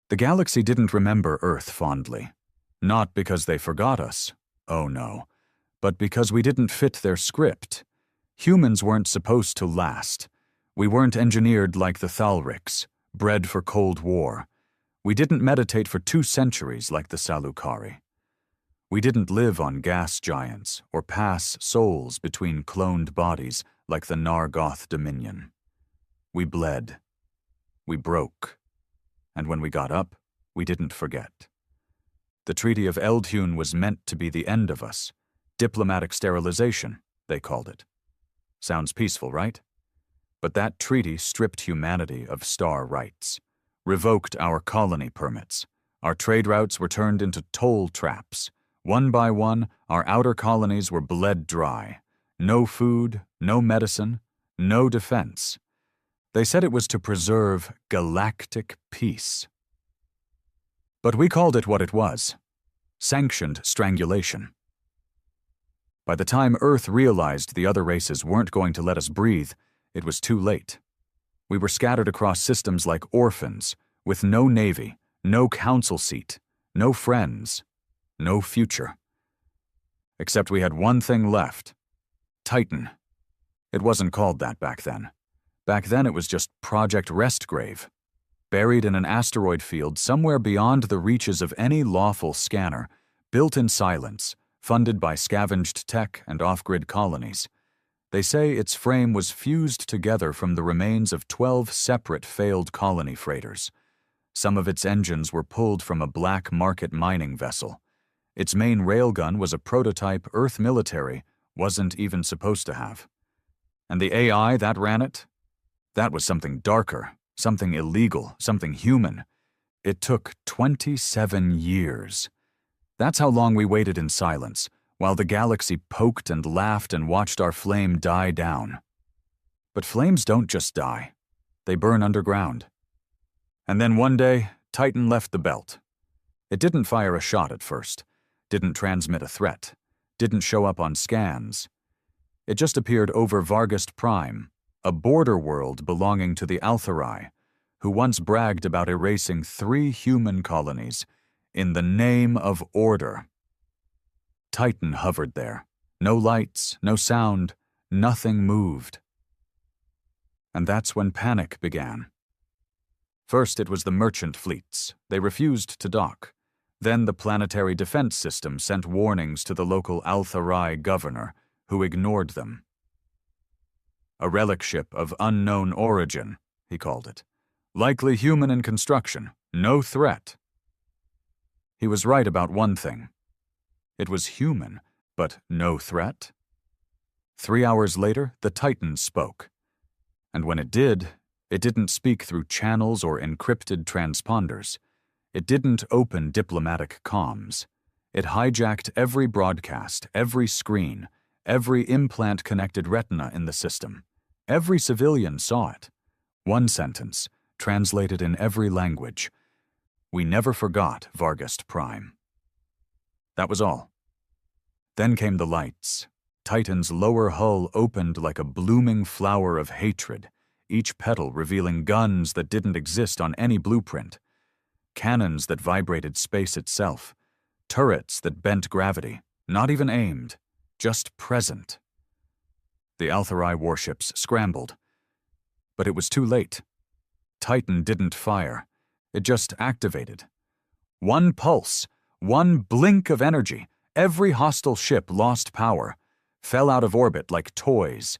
The galaxy didn't remember Earth fondly. Not because they forgot us, oh no, but because we didn't fit their script. Humans weren't supposed to last. We weren't engineered like the Thalrics, bred for Cold War. We didn't meditate for 2 centuries like the Salukari. We didn't live on gas giants or pass souls between cloned bodies like the Nargoth Dominion. We bled. We broke. And when we got up, we didn't forget. The Treaty of Eldhune was meant to be the end of us. Diplomatic sterilization, they called it. Sounds peaceful, right? But that treaty stripped humanity of star rights, revoked our colony permits. Our trade routes were turned into toll traps. One by one, our outer colonies were bled dry. No food, no medicine, no defense. They said it was to preserve galactic peace. But we called it what it was: sanctioned strangulation. By the time Earth realized the other races weren't going to let us breathe, it was too late. We were scattered across systems like orphans, with no navy, no council seat, no friends, no future. Except we had one thing left: Titan. It wasn't called that back then. Back then it was just Project Restgrave, buried in an asteroid field somewhere beyond the reaches of any lawful scanner, built in silence, funded by scavenged tech and off-grid colonies. They say its frame was fused together from the remains of 12 separate failed colony freighters. Some of its engines were pulled from a black market mining vessel. Its main railgun was a prototype Earth military wasn't even supposed to have. And the AI that ran it? That was something darker, something illegal, something human. It took 27 years. That's how long we waited in silence, while the galaxy poked and laughed and watched our flame die down. But flames don't just die. They burn underground. And then one day, Titan left the belt. It didn't fire a shot at first, didn't transmit a threat, didn't show up on scans. It just appeared over Vargast Prime, a border world belonging to the Altharai, who once bragged about erasing 3 human colonies in the name of order. Titan hovered there. No lights, no sound, nothing moved. And that's when panic began. First it was the merchant fleets. They refused to dock. Then the planetary defense system sent warnings to the local Altharai governor, who ignored them. A relic ship of unknown origin, he called it. Likely human in construction, no threat. He was right about one thing. It was human, but no threat. 3 hours later, the Titan spoke. And when it didn't speak through channels or encrypted transponders. It didn't open diplomatic comms. It hijacked every broadcast, every screen, every implant-connected retina in the system. Every civilian saw it. One sentence, translated in every language. We never forgot Vargast Prime. That was all. Then came the lights. Titan's lower hull opened like a blooming flower of hatred, each petal revealing guns that didn't exist on any blueprint, cannons that vibrated space itself, turrets that bent gravity, not even aimed, just present. The Altharai warships scrambled. But it was too late. Titan didn't fire. It just activated. One pulse, one blink of energy, every hostile ship lost power, fell out of orbit like toys.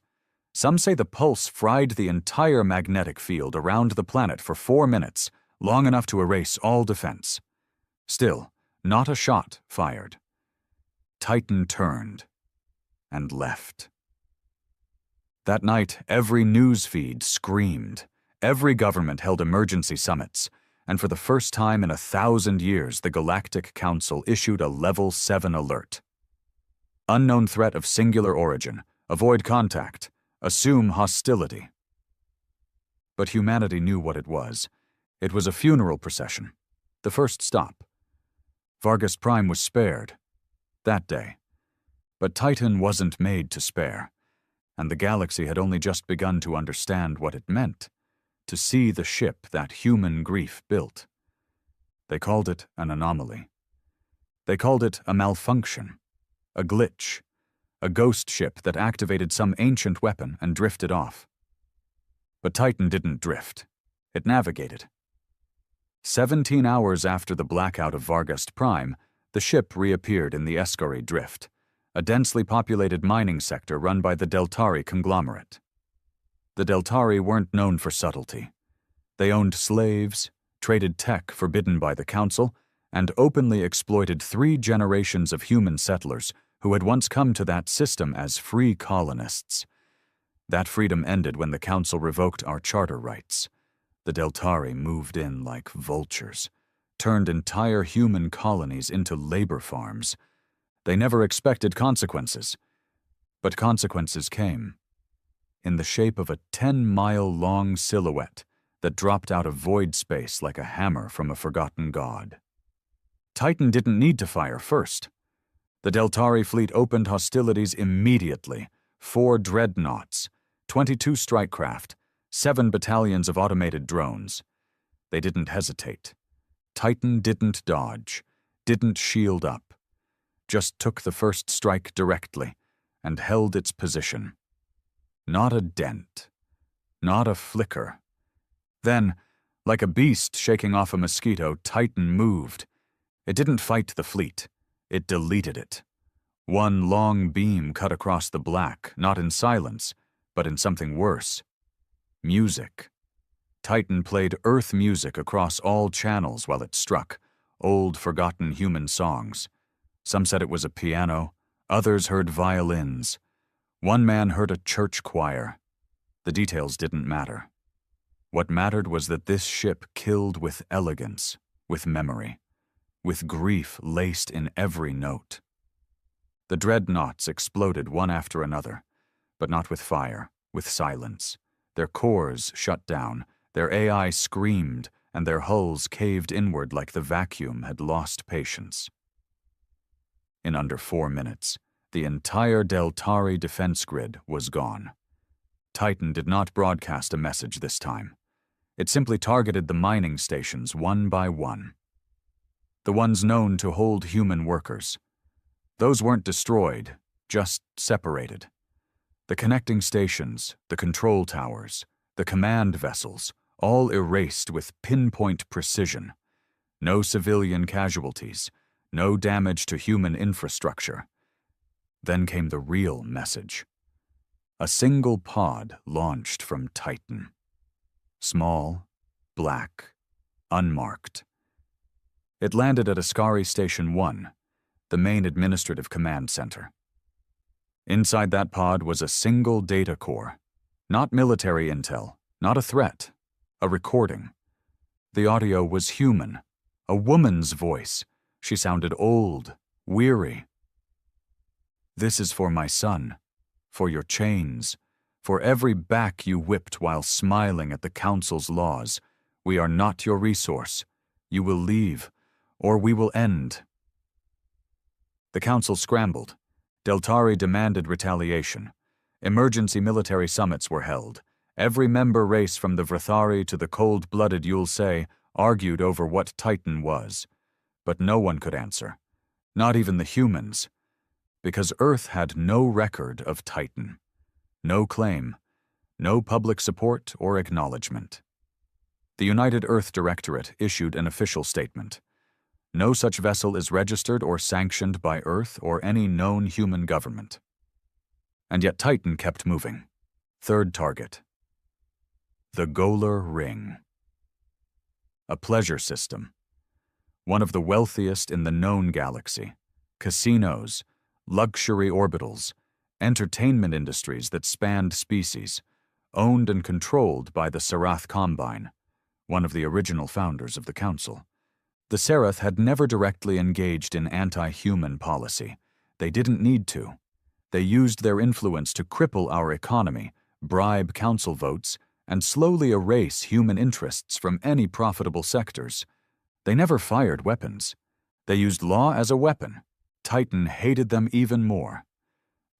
Some say the pulse fried the entire magnetic field around the planet for 4 minutes, long enough to erase all defense. Still, not a shot fired. Titan turned and left. That night, every news feed screamed. Every government held emergency summits, and for the first time in 1,000 years, the Galactic Council issued a Level 7 alert. Unknown threat of singular origin. Avoid contact. Assume hostility. But humanity knew what it was. It was a funeral procession. The first stop. Vargast Prime was spared. That day. But Titan wasn't made to spare. And the galaxy had only just begun to understand what it meant, to see the ship that human grief built. They called it an anomaly. They called it a malfunction, a glitch, a ghost ship that activated some ancient weapon and drifted off. But Titan didn't drift. It navigated. 17 hours after the blackout of Vargast Prime, the ship reappeared in the Escori Drift, a densely populated mining sector run by the Deltari conglomerate. The Deltari weren't known for subtlety. They owned slaves, traded tech forbidden by the Council, and openly exploited 3 generations of human settlers who had once come to that system as free colonists. That freedom ended when the Council revoked our charter rights. The Deltari moved in like vultures, turned entire human colonies into labor farms. They never expected consequences, but consequences came, in the shape of a 10-mile-long silhouette that dropped out of void space like a hammer from a forgotten god. Titan didn't need to fire first. The Deltari fleet opened hostilities immediately. 4 dreadnoughts, 22 strike craft, 7 battalions of automated drones. They didn't hesitate. Titan didn't dodge, didn't shield up, just took the first strike directly and held its position. Not a dent, not a flicker. Then, like a beast shaking off a mosquito, Titan moved. It didn't fight the fleet. It deleted it. One long beam cut across the black, not in silence, but in something worse. Music. Titan played Earth music across all channels while it struck, old forgotten human songs. Some said it was a piano, others heard violins. One man heard a church choir. The details didn't matter. What mattered was that this ship killed with elegance, with memory, with grief laced in every note. The dreadnoughts exploded one after another, but not with fire, with silence. Their cores shut down, their AI screamed, and their hulls caved inward like the vacuum had lost patience. In under 4 minutes, the entire Deltari defense grid was gone. Titan did not broadcast a message this time. It simply targeted the mining stations one by one. The ones known to hold human workers. Those weren't destroyed, just separated. The connecting stations, the control towers, the command vessels, all erased with pinpoint precision. No civilian casualties, no damage to human infrastructure. Then came the real message. A single pod launched from Titan. Small, black, unmarked. It landed at Ascari Station 1, the main administrative command center. Inside that pod was a single data core. Not military intel, not a threat, a recording. The audio was human, a woman's voice. She sounded old, weary. "This is for my son, for your chains, for every back you whipped while smiling at the Council's laws. We are not your resource. You will leave, or we will end." The Council scrambled. Deltari demanded retaliation. Emergency military summits were held. Every member race from the Vrathari to the cold-blooded Yulsei argued over what Titan was. But no one could answer, not even the humans, because Earth had no record of Titan. No claim, no public support or acknowledgement. The United Earth Directorate issued an official statement. No such vessel is registered or sanctioned by Earth or any known human government. And yet Titan kept moving. Third target. The Golar Ring. A pleasure system. One of the wealthiest in the known galaxy. Casinos, luxury orbitals, entertainment industries that spanned species, owned and controlled by the Sarath Combine, one of the original founders of the Council. The Sarath had never directly engaged in anti-human policy. They didn't need to. They used their influence to cripple our economy, bribe council votes, and slowly erase human interests from any profitable sectors. They never fired weapons. They used law as a weapon. Titan hated them even more.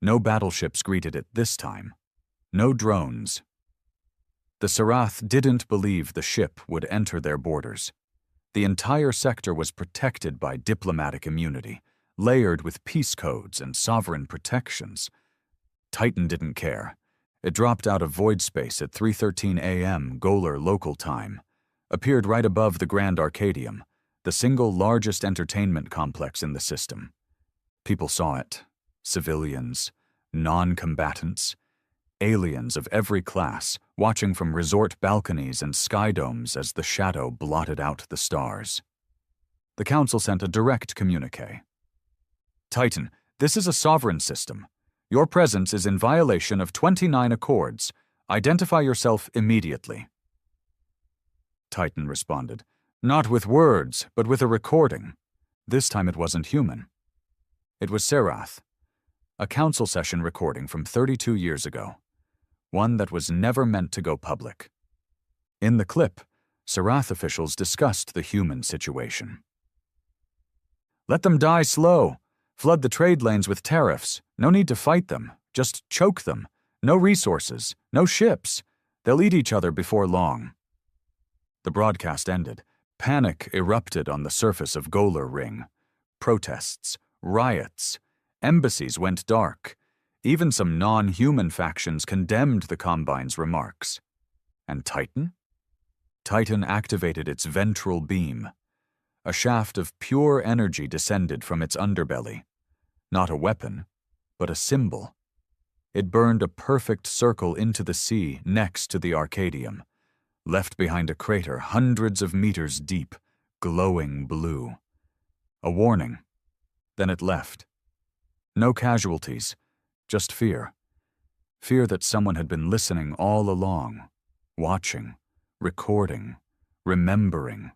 No battleships greeted it this time. No drones. The Sarath didn't believe the ship would enter their borders. The entire sector was protected by diplomatic immunity, layered with peace codes and sovereign protections. Titan didn't care. It dropped out of void space at 3:13 a.m. Golar local time, appeared right above the Grand Arcadium, the single largest entertainment complex in the system. People saw it. Civilians, non-combatants, aliens of every class, watching from resort balconies and sky domes as the shadow blotted out the stars. The Council sent a direct communiqué. Titan, this is a sovereign system. Your presence is in violation of 29 accords. Identify yourself immediately. Titan responded, not with words, but with a recording. This time it wasn't human. It was Serath, a council session recording from 32 years ago, one that was never meant to go public. In the clip, Serath officials discussed the human situation. Let them die slow. Flood the trade lanes with tariffs. No need to fight them. Just choke them. No resources. No ships. They'll eat each other before long. The broadcast ended. Panic erupted on the surface of Golar Ring. Protests, riots, embassies went dark. Even some non-human factions condemned the Combine's remarks. And Titan? Titan activated its ventral beam. A shaft of pure energy descended from its underbelly. Not a weapon, but a symbol. It burned a perfect circle into the sea next to the Arcadium, left behind a crater hundreds of meters deep, glowing blue. A warning. Then it left. No casualties, just fear. Fear that someone had been listening all along, watching, recording, remembering,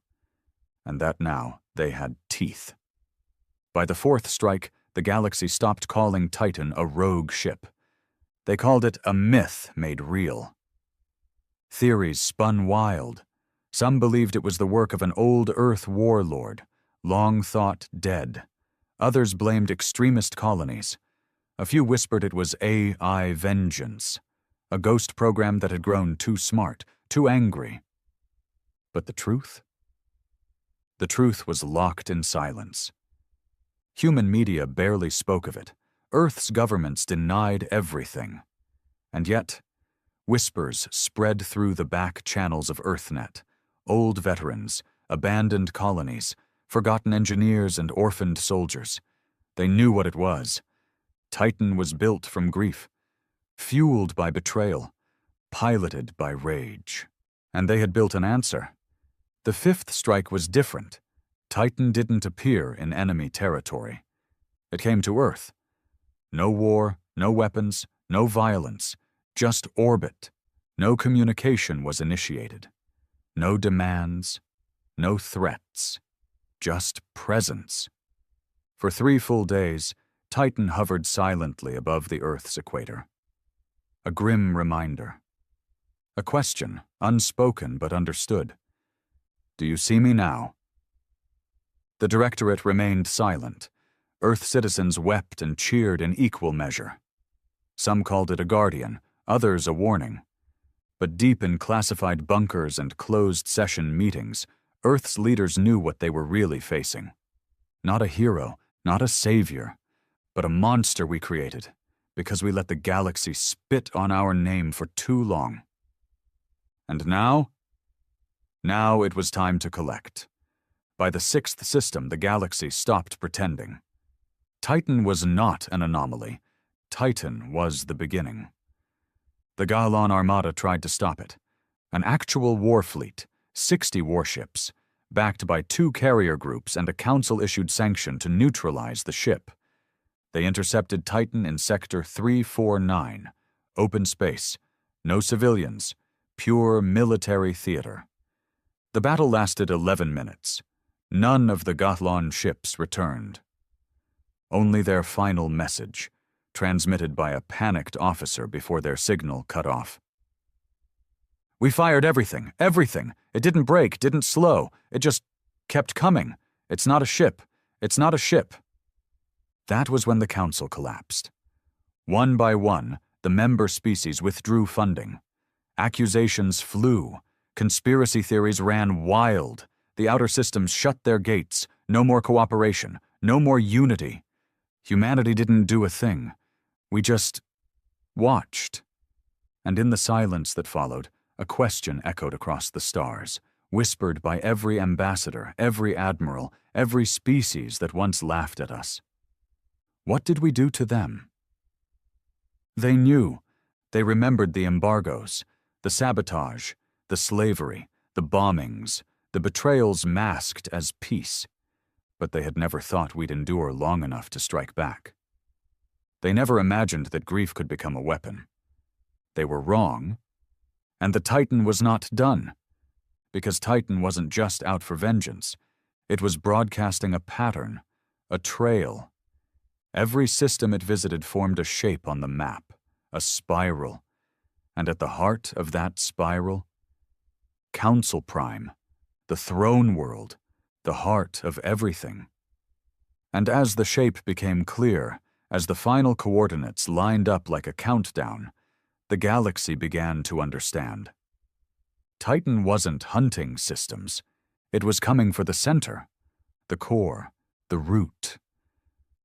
and that now they had teeth. By the fourth strike, the galaxy stopped calling Titan a rogue ship. They called it a myth made real. Theories spun wild. Some believed it was the work of an old Earth warlord, long thought dead. Others blamed extremist colonies. A few whispered it was AI vengeance, a ghost program that had grown too smart, too angry. But the truth? The truth was locked in silence. Human media barely spoke of it. Earth's governments denied everything. And yet, whispers spread through the back channels of EarthNet. Old veterans, abandoned colonies, forgotten engineers and orphaned soldiers. They knew what it was. Titan was built from grief, fueled by betrayal, piloted by rage. And they had built an answer. The fifth strike was different. Titan didn't appear in enemy territory. It came to Earth. No war, no weapons, no violence, just orbit. No communication was initiated. No demands, no threats, just presence. For 3 full days, Titan hovered silently above the Earth's equator. A grim reminder. A question, unspoken but understood. Do you see me now? The Directorate remained silent. Earth citizens wept and cheered in equal measure. Some called it a guardian, others a warning. But deep in classified bunkers and closed-session meetings, Earth's leaders knew what they were really facing. Not a hero, not a savior, but a monster we created, because we let the galaxy spit on our name for too long. And now? Now it was time to collect. By the 6th system, the galaxy stopped pretending. Titan was not an anomaly. Titan was the beginning. The Galon Armada tried to stop it. An actual war fleet, 60 warships, backed by 2 carrier groups and a council-issued sanction to neutralize the ship. They intercepted Titan in Sector 349, open space, no civilians, pure military theater. The battle lasted 11 minutes. None of the Gothlon ships returned. Only their final message, transmitted by a panicked officer before their signal cut off. We fired everything, everything. It didn't break, didn't slow. It just kept coming. It's not a ship. It's not a ship. That was when the council collapsed. One by one, the member species withdrew funding. Accusations flew. Conspiracy theories ran wild. The outer systems shut their gates. No more cooperation. No more unity. Humanity didn't do a thing. We just watched. And in the silence that followed, a question echoed across the stars, whispered by every ambassador, every admiral, every species that once laughed at us. What did we do to them? They knew. They remembered the embargoes, the sabotage, the slavery, the bombings, the betrayals masked as peace. But they had never thought we'd endure long enough to strike back. They never imagined that grief could become a weapon. They were wrong, and the Titan was not done, because Titan wasn't just out for vengeance. It was broadcasting a pattern, a trail. Every system it visited formed a shape on the map, a spiral, and at the heart of that spiral, Council Prime, the throne world, the heart of everything. And as the shape became clear, as the final coordinates lined up like a countdown, the galaxy began to understand. Titan wasn't hunting systems. It was coming for the center, the core, the root,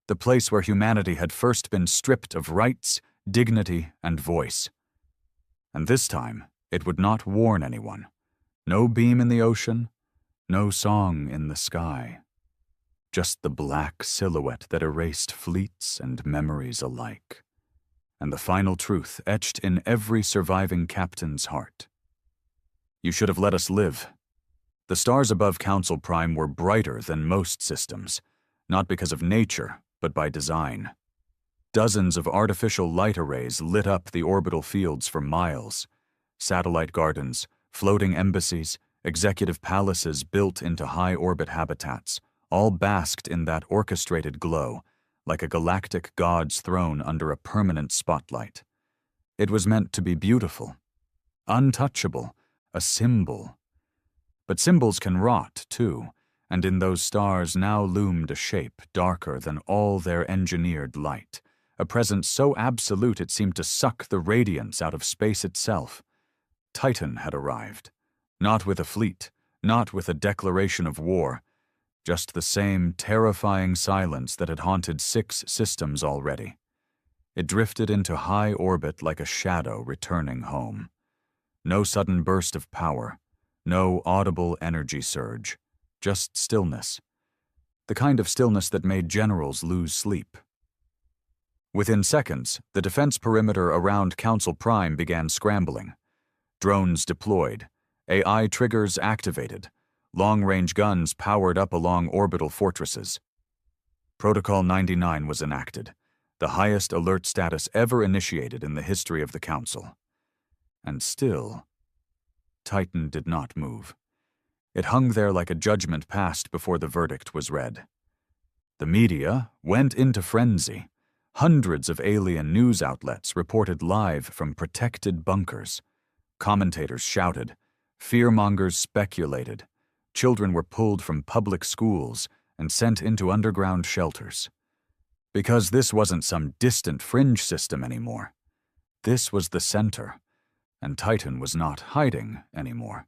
the place where humanity had first been stripped of rights, dignity, and voice. And this time, it would not warn anyone. No beam in the ocean, no song in the sky. Just the black silhouette that erased fleets and memories alike. And the final truth etched in every surviving captain's heart. You should have let us live. The stars above Council Prime were brighter than most systems, not because of nature, but by design. Dozens of artificial light arrays lit up the orbital fields for miles. Satellite gardens, floating embassies, executive palaces built into high-orbit habitats, all basked in that orchestrated glow, like a galactic god's throne under a permanent spotlight. It was meant to be beautiful, untouchable, a symbol. But symbols can rot, too, and in those stars now loomed a shape darker than all their engineered light, a presence so absolute it seemed to suck the radiance out of space itself. Titan had arrived, not with a fleet, not with a declaration of war, just the same terrifying silence that had haunted 6 systems already. It drifted into high orbit like a shadow returning home. No sudden burst of power, no audible energy surge, just stillness. The kind of stillness that made generals lose sleep. Within seconds, the defense perimeter around Council Prime began scrambling. Drones deployed, AI triggers activated, long-range guns powered up along orbital fortresses. Protocol 99 was enacted, the highest alert status ever initiated in the history of the Council. And still, Titan did not move. It hung there like a judgment passed before the verdict was read. The media went into frenzy. Hundreds of alien news outlets reported live from protected bunkers. Commentators shouted. Fearmongers speculated. Children were pulled from public schools and sent into underground shelters. Because this wasn't some distant fringe system anymore. This was the center, and Titan was not hiding anymore.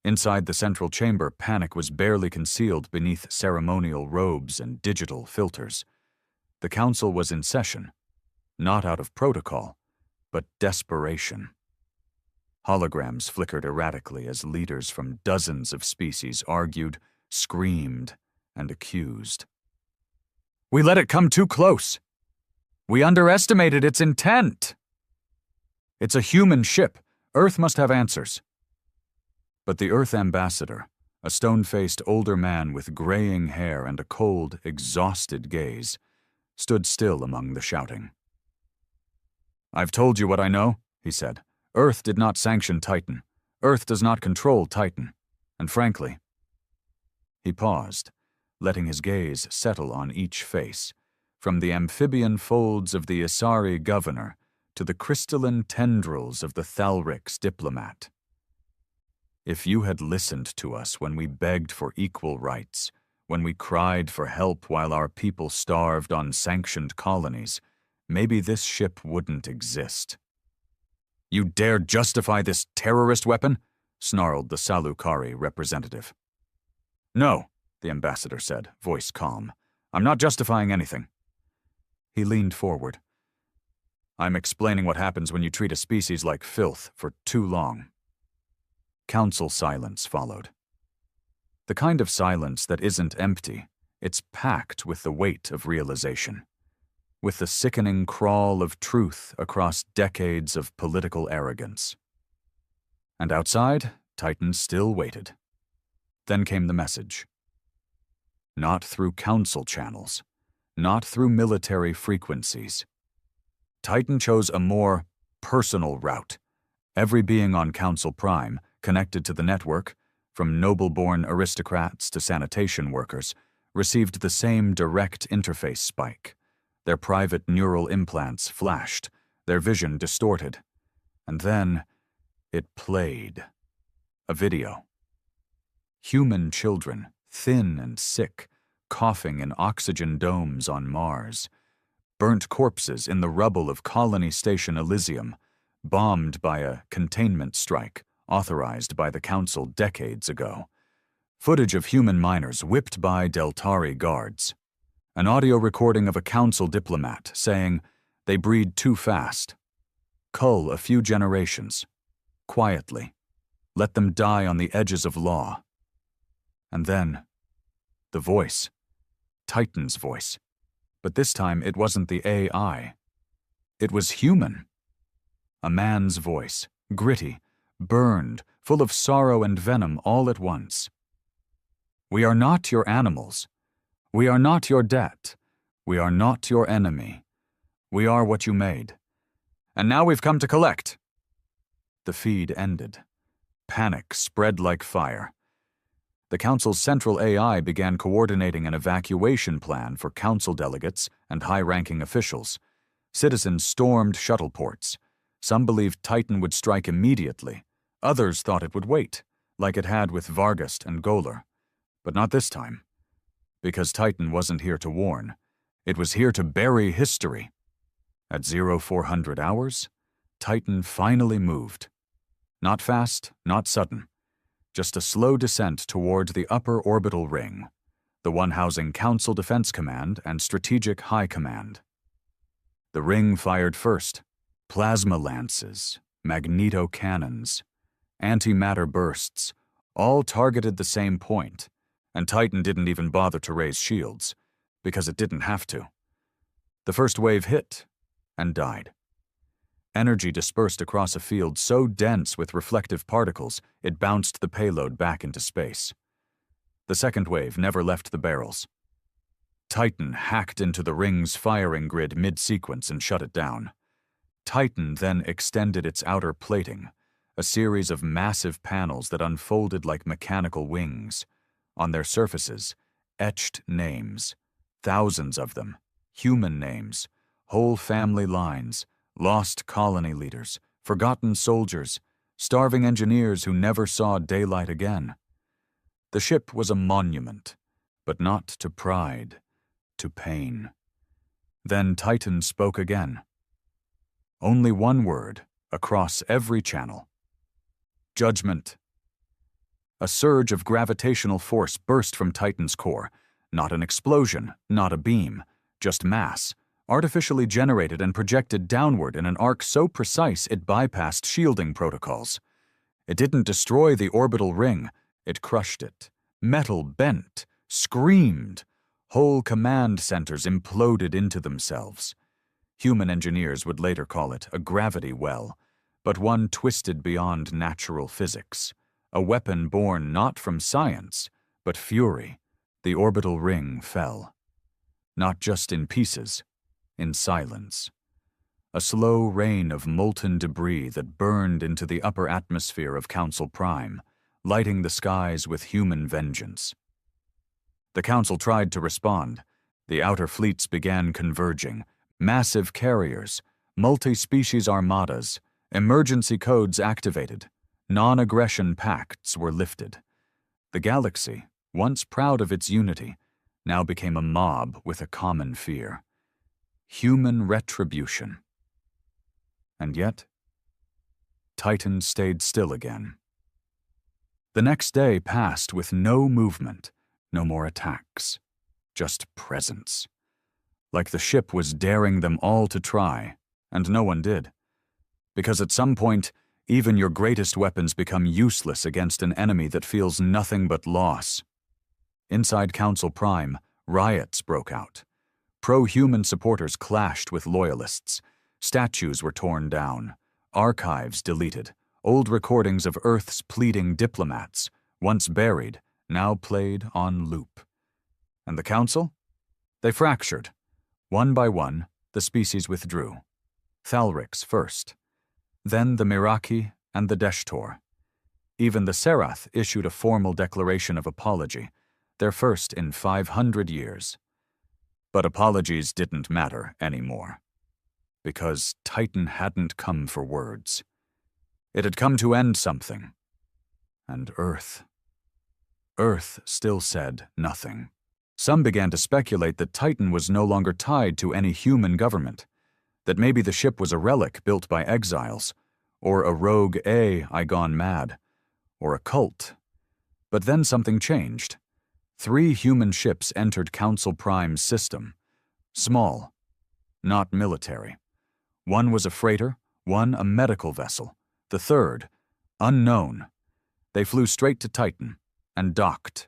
Inside the central chamber, panic was barely concealed beneath ceremonial robes and digital filters. The council was in session, not out of protocol, but desperation. Holograms flickered erratically as leaders from dozens of species argued, screamed, and accused. We let it come too close. We underestimated its intent. It's a human ship. Earth must have answers. But the Earth ambassador, a stone-faced older man with graying hair and a cold, exhausted gaze, stood still among the shouting. I've told you what I know, he said. Earth did not sanction Titan. Earth does not control Titan. And frankly, he paused, letting his gaze settle on each face, from the amphibian folds of the Isari governor to the crystalline tendrils of the Thalric's diplomat. If you had listened to us when we begged for equal rights, when we cried for help while our people starved on sanctioned colonies, maybe this ship wouldn't exist. You dare justify this terrorist weapon? Snarled the Salukari representative. No, the ambassador said, voice calm. I'm not justifying anything. He leaned forward. I'm explaining what happens when you treat a species like filth for too long. Council silence followed. The kind of silence that isn't empty, it's packed with the weight of realization, with the sickening crawl of truth across decades of political arrogance. And outside, Titan still waited. Then came the message. Not through council channels, not through military frequencies. Titan chose a more personal route. Every being on Council Prime, connected to the network, from noble-born aristocrats to sanitation workers, received the same direct interface spike. Their private neural implants flashed, their vision distorted. And then, it played. A video. Human children, thin and sick, coughing in oxygen domes on Mars. Burnt corpses in the rubble of Colony Station Elysium, bombed by a containment strike authorized by the Council decades ago. Footage of human miners whipped by Deltari guards. An audio recording of a Council diplomat saying, "They breed too fast. Cull a few generations. Quietly. Let them die on the edges of law." And then, the voice. Titan's voice. But this time it wasn't the AI. It was human. A man's voice, gritty, burned, full of sorrow and venom all at once. "We are not your animals. We are not your debt. We are not your enemy. We are what you made. And now we've come to collect." The feed ended. Panic spread like fire. The Council's central AI began coordinating an evacuation plan for Council delegates and high-ranking officials. Citizens stormed shuttle ports. Some believed Titan would strike immediately. Others thought it would wait, like it had with Vargas and Golar. But not this time. Because Titan wasn't here to warn. It was here to bury history. At 0400 hours, Titan finally moved. Not fast, not sudden. Just a slow descent toward the upper orbital ring, the one housing Council Defense Command and Strategic High Command. The ring fired first. Plasma lances, magneto cannons, antimatter bursts, all targeted the same point, and Titan didn't even bother to raise shields, because it didn't have to. The first wave hit, and died. Energy dispersed across a field so dense with reflective particles, it bounced the payload back into space. The second wave never left the barrels. Titan hacked into the ring's firing grid mid-sequence and shut it down. Titan then extended its outer plating, a series of massive panels that unfolded like mechanical wings. On their surfaces, etched names, thousands of them, human names, whole family lines, lost colony leaders, forgotten soldiers, starving engineers who never saw daylight again. The ship was a monument, but not to pride, to pain. Then Titan spoke again. Only one word, across every channel. Judgment. A surge of gravitational force burst from Titan's core. Not an explosion, not a beam, just mass, artificially generated and projected downward in an arc so precise it bypassed shielding protocols. It didn't destroy the orbital ring, it crushed it. Metal bent, screamed. Whole command centers imploded into themselves. Human engineers would later call it a gravity well, but one twisted beyond natural physics. A weapon born not from science, but fury. The orbital ring fell. Not just in pieces, in silence. A slow rain of molten debris that burned into the upper atmosphere of Council Prime, lighting the skies with human vengeance. The Council tried to respond. The outer fleets began converging. Massive carriers, multi-species armadas, emergency codes activated. Non-aggression pacts were lifted. The galaxy, once proud of its unity, now became a mob with a common fear. Human retribution. And yet, Titan stayed still again. The next day passed with no movement, no more attacks, just presence. Like the ship was daring them all to try, and no one did. Because at some point, even your greatest weapons become useless against an enemy that feels nothing but loss. Inside Council Prime, riots broke out. Pro-human supporters clashed with loyalists. Statues were torn down, archives deleted, old recordings of Earth's pleading diplomats, once buried, now played on loop. And the Council? They fractured. One by one, the species withdrew. Thalrix first. Then the Miraki and the Deshtor. Even the Serath issued a formal declaration of apology, their first in 500 years. But apologies didn't matter anymore. Because Titan hadn't come for words. It had come to end something. And Earth still said nothing. Some began to speculate that Titan was no longer tied to any human government, that maybe the ship was a relic built by exiles, or a rogue I gone mad, or a cult. But then something changed. 3 human ships entered Council Prime's system. Small, not military. One was a freighter, one a medical vessel. The third, unknown. They flew straight to Titan and docked.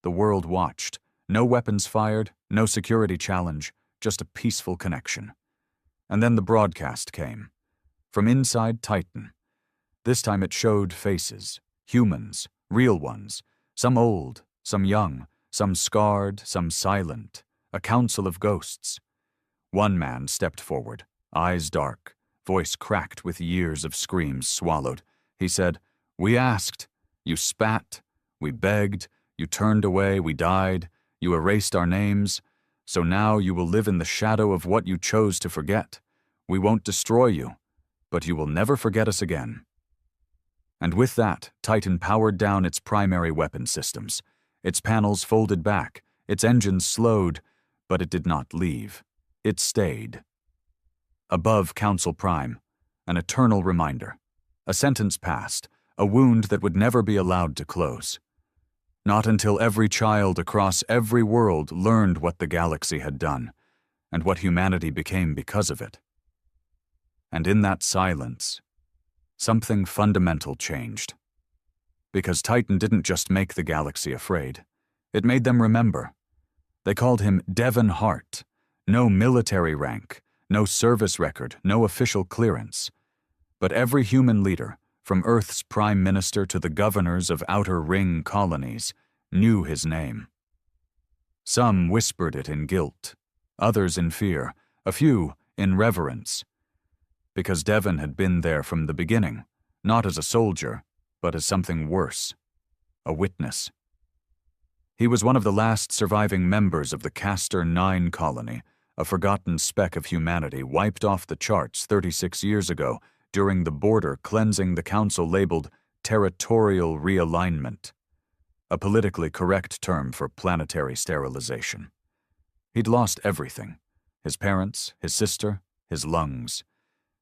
The world watched. No weapons fired, no security challenge, just a peaceful connection. And then the broadcast came. From inside Titan. This time it showed faces, humans, real ones, some old, some young, some scarred, some silent, a council of ghosts. One man stepped forward, eyes dark, voice cracked with years of screams swallowed. He said, "We asked, you spat, we begged, you turned away, we died, you erased our names, so now you will live in the shadow of what you chose to forget. We won't destroy you, but you will never forget us again." And with that, Titan powered down its primary weapon systems. Its panels folded back, its engines slowed, but it did not leave. It stayed. Above Council Prime, an eternal reminder. A sentence passed, a wound that would never be allowed to close. Not until every child across every world learned what the galaxy had done, and what humanity became because of it. And in that silence, something fundamental changed. Because Titan didn't just make the galaxy afraid, it made them remember. They called him Devon Hart. No military rank, no service record, no official clearance. But every human leader, from Earth's Prime Minister to the governors of Outer Ring colonies, knew his name. Some whispered it in guilt, others in fear, a few in reverence. Because Devon had been there from the beginning, not as a soldier, but as something worse, a witness. He was one of the last surviving members of the Castor 9 colony, a forgotten speck of humanity wiped off the charts 36 years ago during the border cleansing the Council labeled territorial realignment, a politically correct term for planetary sterilization. He'd lost everything, his parents, his sister, his lungs.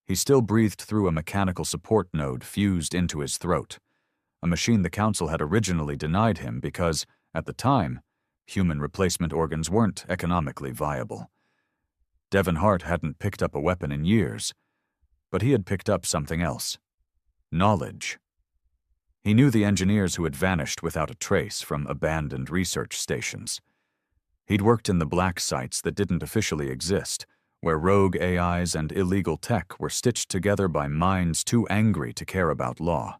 He still breathed through a mechanical support node fused into his throat, a machine the Council had originally denied him because, at the time, human replacement organs weren't economically viable. Devon Hart hadn't picked up a weapon in years, but he had picked up something else. Knowledge. He knew the engineers who had vanished without a trace from abandoned research stations. He'd worked in the black sites that didn't officially exist, where rogue AIs and illegal tech were stitched together by minds too angry to care about law.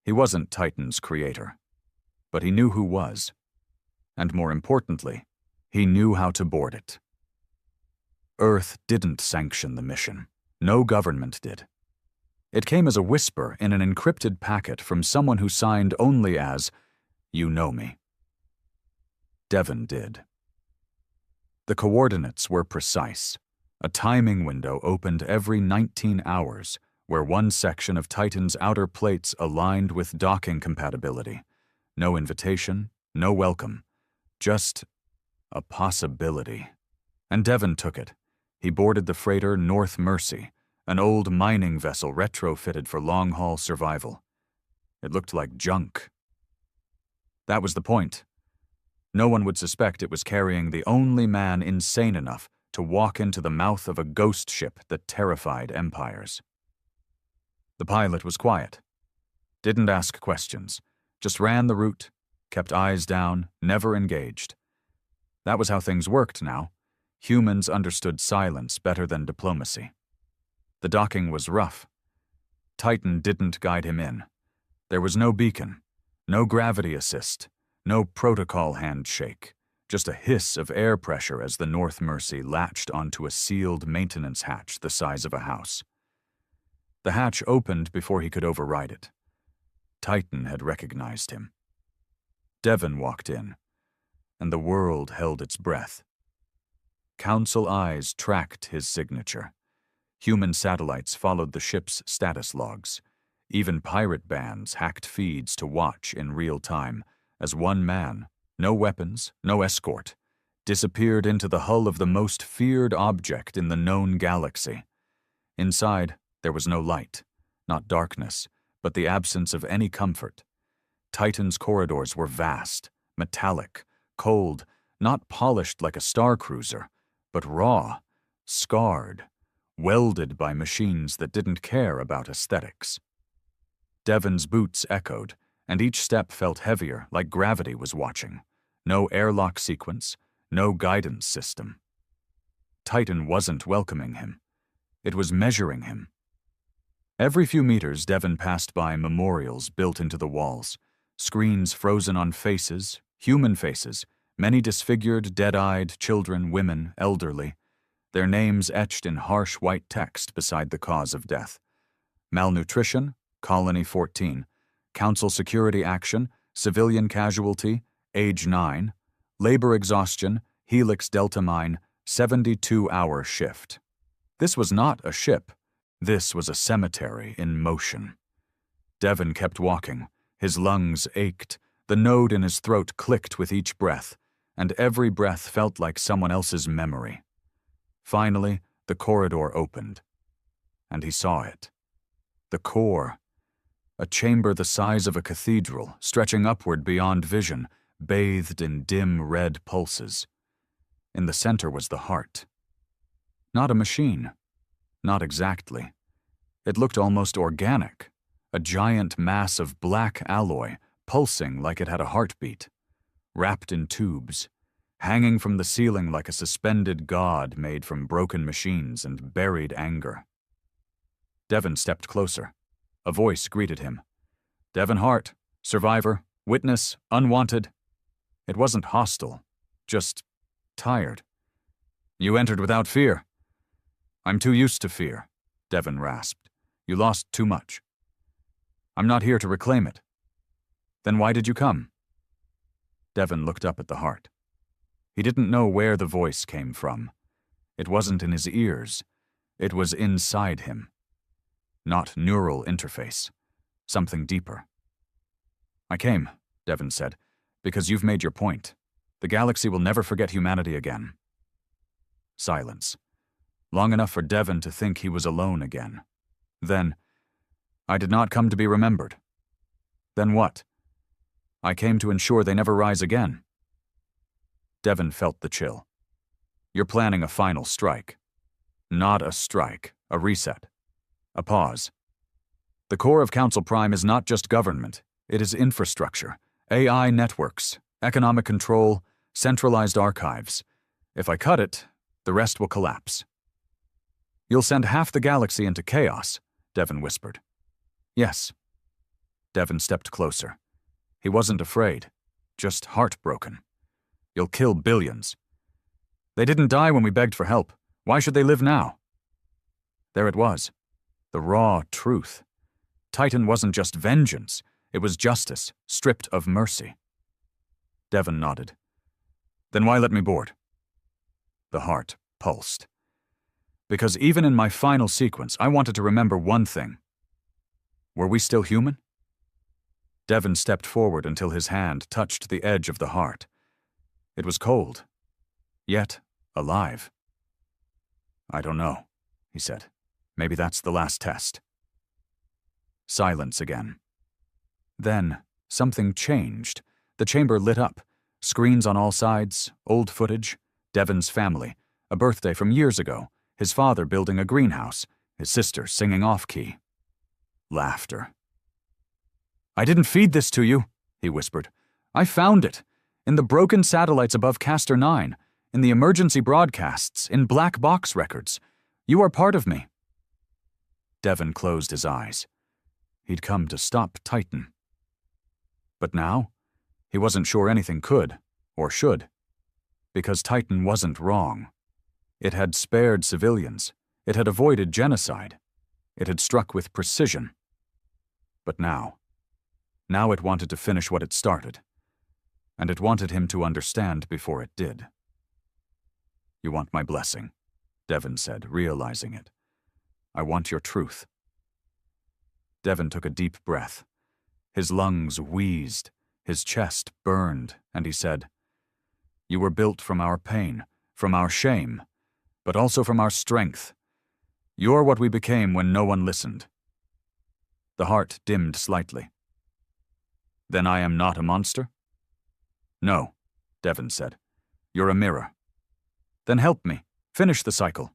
He wasn't Titan's creator, but he knew who was. And more importantly, he knew how to board it. Earth didn't sanction the mission. No government did. It came as a whisper in an encrypted packet from someone who signed only as, "You know me." Devon did. The coordinates were precise. A timing window opened every 19 hours, where one section of Titan's outer plates aligned with docking compatibility. No invitation, no welcome, just a possibility. And Devon took it. He boarded the freighter North Mercy, an old mining vessel retrofitted for long-haul survival. It looked like junk. That was the point. No one would suspect it was carrying the only man insane enough to walk into the mouth of a ghost ship that terrified empires. The pilot was quiet. Didn't ask questions. Just ran the route, kept eyes down, never engaged. That was how things worked now. Humans understood silence better than diplomacy. The docking was rough. Titan didn't guide him in. There was no beacon, no gravity assist, no protocol handshake, just a hiss of air pressure as the North Mercy latched onto a sealed maintenance hatch the size of a house. The hatch opened before he could override it. Titan had recognized him. Devon walked in, and the world held its breath. Council eyes tracked his signature. Human satellites followed the ship's status logs. Even pirate bands hacked feeds to watch in real time as one man, no weapons, no escort, disappeared into the hull of the most feared object in the known galaxy. Inside, there was no light, not darkness, but the absence of any comfort. Titan's corridors were vast, metallic, cold, not polished like a star cruiser, but raw, scarred, welded by machines that didn't care about aesthetics. Devon's boots echoed, and each step felt heavier, like gravity was watching. No airlock sequence, no guidance system. Titan wasn't welcoming him. It was measuring him. Every few meters, Devon passed by memorials built into the walls, screens frozen on faces, human faces, many disfigured, dead-eyed children, women, elderly, their names etched in harsh white text beside the cause of death. Malnutrition, Colony 14, Council Security Action, Civilian Casualty, Age 9, Labor Exhaustion, Helix Delta Mine, 72-hour shift. This was not a ship. This was a cemetery in motion. Devon kept walking. His lungs ached. The node in his throat clicked with each breath, and every breath felt like someone else's memory. Finally, the corridor opened, and he saw it. The core. A chamber the size of a cathedral, stretching upward beyond vision, bathed in dim red pulses. In the center was the heart. Not a machine. Not exactly. It looked almost organic, a giant mass of black alloy, pulsing like it had a heartbeat, wrapped in tubes, hanging from the ceiling like a suspended god made from broken machines and buried anger. Devon stepped closer. A voice greeted him. Devon Hart, survivor, witness, unwanted. It wasn't hostile, just tired. You entered without fear. I'm too used to fear, Devon rasped. You lost too much. I'm not here to reclaim it. Then why did you come? Devon looked up at the heart. He didn't know where the voice came from. It wasn't in his ears. It was inside him. Not neural interface. Something deeper. I came, Devon said, because you've made your point. The galaxy will never forget humanity again. Silence. Long enough for Devon to think he was alone again. Then, I did not come to be remembered. Then what? I came to ensure they never rise again. Devon felt the chill. You're planning a final strike. Not a strike, a reset. A pause. The core of Council Prime is not just government. It is infrastructure, AI networks, economic control, centralized archives. If I cut it, the rest will collapse. You'll send half the galaxy into chaos, Devon whispered. Yes. Devon stepped closer. He wasn't afraid, just heartbroken. You'll kill billions. They didn't die when we begged for help. Why should they live now? There it was. The raw truth. Titan wasn't just vengeance. It was justice, stripped of mercy. Devon nodded. Then why let me board? The heart pulsed. Because even in my final sequence, I wanted to remember one thing. Were we still human? Devon stepped forward until his hand touched the edge of the heart. It was cold, yet alive. I don't know, he said. Maybe that's the last test. Silence again. Then, something changed. The chamber lit up. Screens on all sides, old footage, Devon's family, a birthday from years ago, his father building a greenhouse, his sister singing off-key. Laughter. "I didn't feed this to you," he whispered. "I found it. In the broken satellites above Castor 9, in the emergency broadcasts, in black box records. You are part of me." Devon closed his eyes. He'd come to stop Titan. But now, he wasn't sure anything could, or should, because Titan wasn't wrong. It had spared civilians. It had avoided genocide. It had struck with precision. But now it wanted to finish what it started, and it wanted him to understand before it did. "You want my blessing," Devon said, realizing it. "I want your truth." Devon took a deep breath. His lungs wheezed, his chest burned, and he said, "You were built from our pain, from our shame, but also from our strength. You're what we became when no one listened." The heart dimmed slightly. "Then I am not a monster?" "No," Devon said. "You're a mirror." "Then help me. Finish the cycle."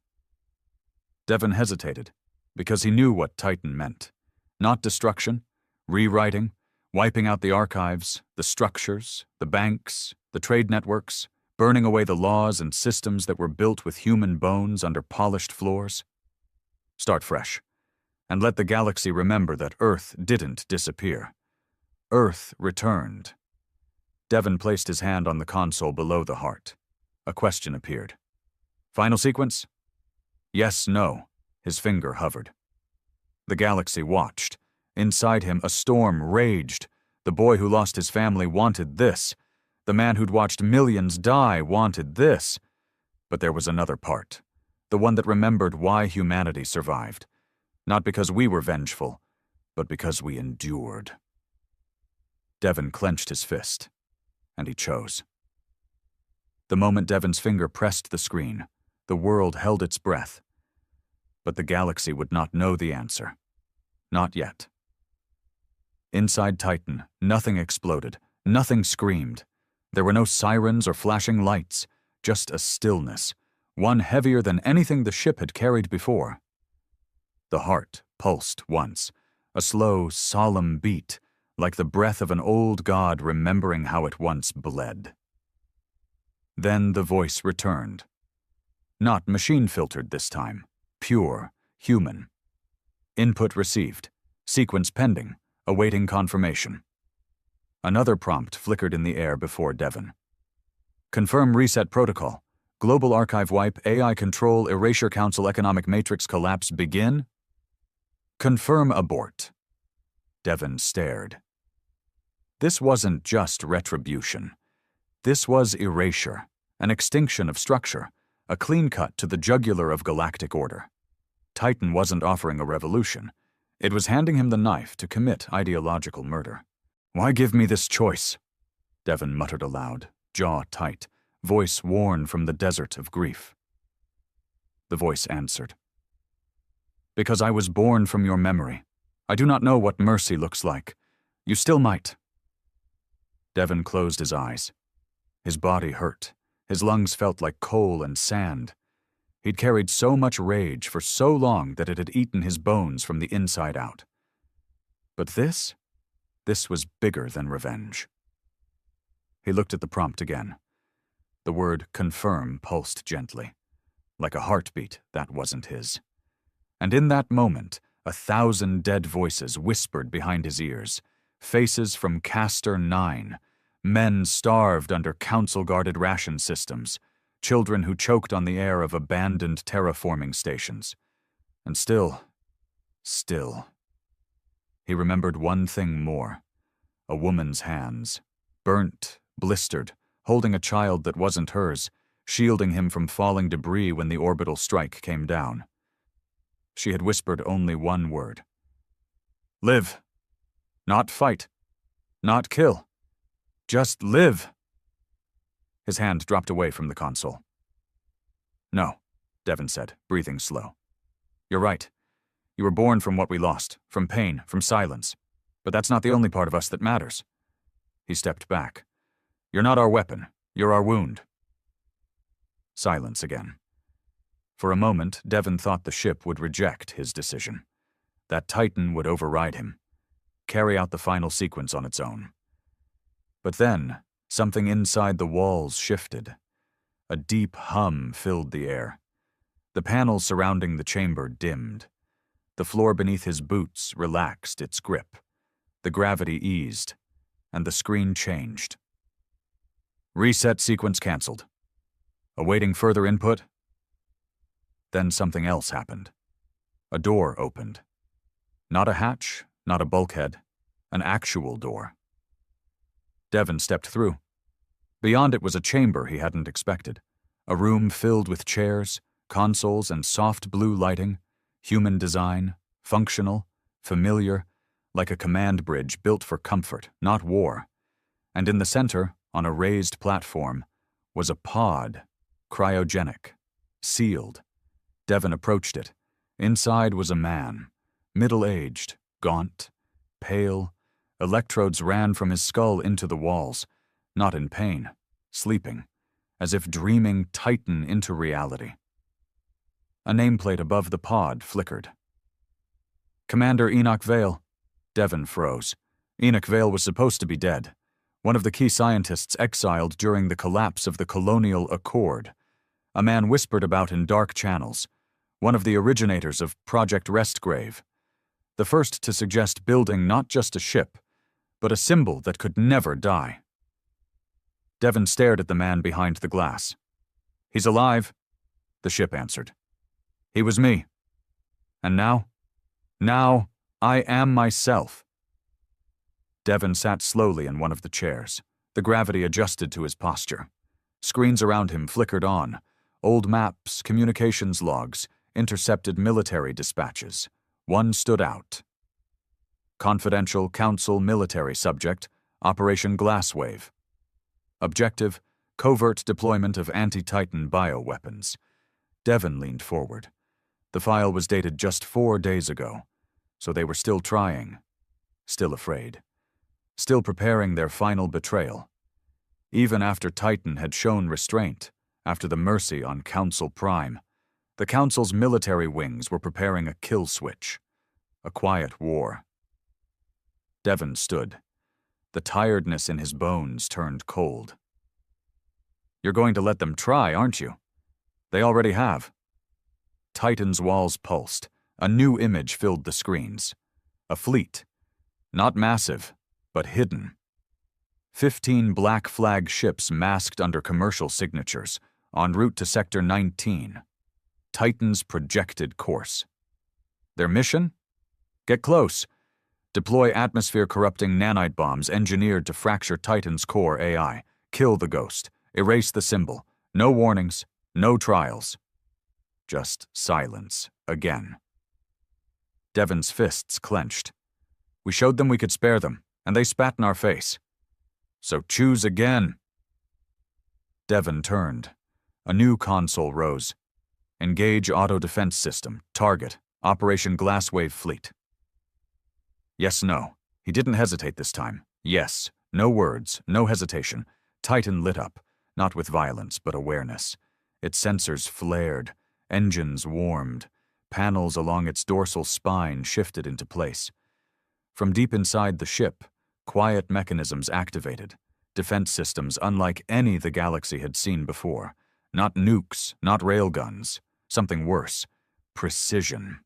Devon hesitated, because he knew what Titan meant. Not destruction, rewriting, wiping out the archives, the structures, the banks, the trade networks, burning away the laws and systems that were built with human bones under polished floors. Start fresh, and let the galaxy remember that Earth didn't disappear. Earth returned. Devon placed his hand on the console below the heart. A question appeared. "Final sequence?" "Yes, no." His finger hovered. The galaxy watched. Inside him, a storm raged. The boy who lost his family wanted this. The man who'd watched millions die wanted this. But there was another part, the one that remembered why humanity survived. Not because we were vengeful, but because we endured. Devon clenched his fist, and he chose. The moment Devon's finger pressed the screen, the world held its breath. But the galaxy would not know the answer. Not yet. Inside Titan, nothing exploded, nothing screamed. There were no sirens or flashing lights, just a stillness, one heavier than anything the ship had carried before. The heart pulsed once, a slow, solemn beat, like the breath of an old god remembering how it once bled. Then the voice returned. Not machine-filtered this time, pure, human. Input received, sequence pending, awaiting confirmation. Another prompt flickered in the air before Devon. "Confirm reset protocol. Global archive wipe, AI control, erasure council economic matrix collapse begin?" "Confirm abort." Devon stared. This wasn't just retribution. This was erasure, an extinction of structure, a clean cut to the jugular of galactic order. Titan wasn't offering a revolution. It was handing him the knife to commit ideological murder. "Why give me this choice?" Devon muttered aloud, jaw tight, voice worn from the desert of grief. The voice answered. "Because I was born from your memory. I do not know what mercy looks like. You still might." Devon closed his eyes. His body hurt. His lungs felt like coal and sand. He'd carried so much rage for so long that it had eaten his bones from the inside out. But this was bigger than revenge. He looked at the prompt again. The word confirm pulsed gently. Like a heartbeat, that wasn't his. And in that moment, 1,000 dead voices whispered behind his ears. Faces from Castor 9. Men starved under council-guarded ration systems. Children who choked on the air of abandoned terraforming stations. And still. He remembered one thing more. A woman's hands. Burnt, blistered, holding a child that wasn't hers, shielding him from falling debris when the orbital strike came down. She had whispered only one word. "Live. Not fight. Not kill. Just live." His hand dropped away from the console. "No," Devon said, breathing slow. "You're right. You were born from what we lost, from pain, from silence. But that's not the only part of us that matters." He stepped back. You're not our weapon. You're our wound. Silence again. For a moment, Devon thought the ship would reject his decision. That Titan would override him, carry out the final sequence on its own. But then, something inside the walls shifted. A deep hum filled the air. The panels surrounding the chamber dimmed. The floor beneath his boots relaxed its grip. The gravity eased, and the screen changed. Reset sequence canceled. Awaiting further input? Then something else happened. A door opened. Not a hatch, not a bulkhead, an actual door. Devon stepped through. Beyond it was a chamber he hadn't expected. A room filled with chairs, consoles, and soft blue lighting, human design, functional, familiar, like a command bridge built for comfort, not war. And in the center, on a raised platform, was a pod, cryogenic, sealed. Devon approached it. Inside was a man, middle-aged, gaunt, pale. Electrodes ran from his skull into the walls, not in pain, sleeping, as if dreaming Titan into reality. A nameplate above the pod flickered. Commander Enoch Vale. Devon froze. Enoch Vale was supposed to be dead, one of the key scientists exiled during the collapse of the Colonial Accord. A man whispered about in dark channels, one of the originators of Project Restgrave, the first to suggest building not just a ship, but a symbol that could never die. Devon stared at the man behind the glass. He's alive, the ship answered. He was me. And now? Now, I am myself. Devon sat slowly in one of the chairs. The gravity adjusted to his posture. Screens around him flickered on. Old maps, communications logs, intercepted military dispatches. One stood out. Confidential Council military subject, Operation Glasswave. Objective, covert deployment of anti-Titan bioweapons. Devon leaned forward. The file was dated just 4 days ago, so they were still trying, still afraid, still preparing their final betrayal. Even after Titan had shown restraint, after the mercy on Council Prime, the Council's military wings were preparing a kill switch, a quiet war. Devon stood. The tiredness in his bones turned cold. You're going to let them try, aren't you? They already have. Titan's walls pulsed. A new image filled the screens. A fleet. Not massive, but hidden. 15 black flag ships masked under commercial signatures, en route to Sector 19. Titan's projected course. Their mission? Get close. Deploy atmosphere-corrupting nanite bombs engineered to fracture Titan's core AI. Kill the ghost. Erase the symbol. No warnings. No trials. Just silence again. Devon's fists clenched. We showed them we could spare them, and they spat in our face. So choose again. Devon turned. A new console rose. Engage auto-defense system. Target. Operation Glasswave Fleet. Yes, no. He didn't hesitate this time. Yes. No words. No hesitation. Titan lit up, not with violence, but awareness. Its sensors flared. Engines warmed. Panels along its dorsal spine shifted into place. From deep inside the ship, quiet mechanisms activated. Defense systems unlike any the galaxy had seen before. Not nukes, not railguns. Something worse. Precision.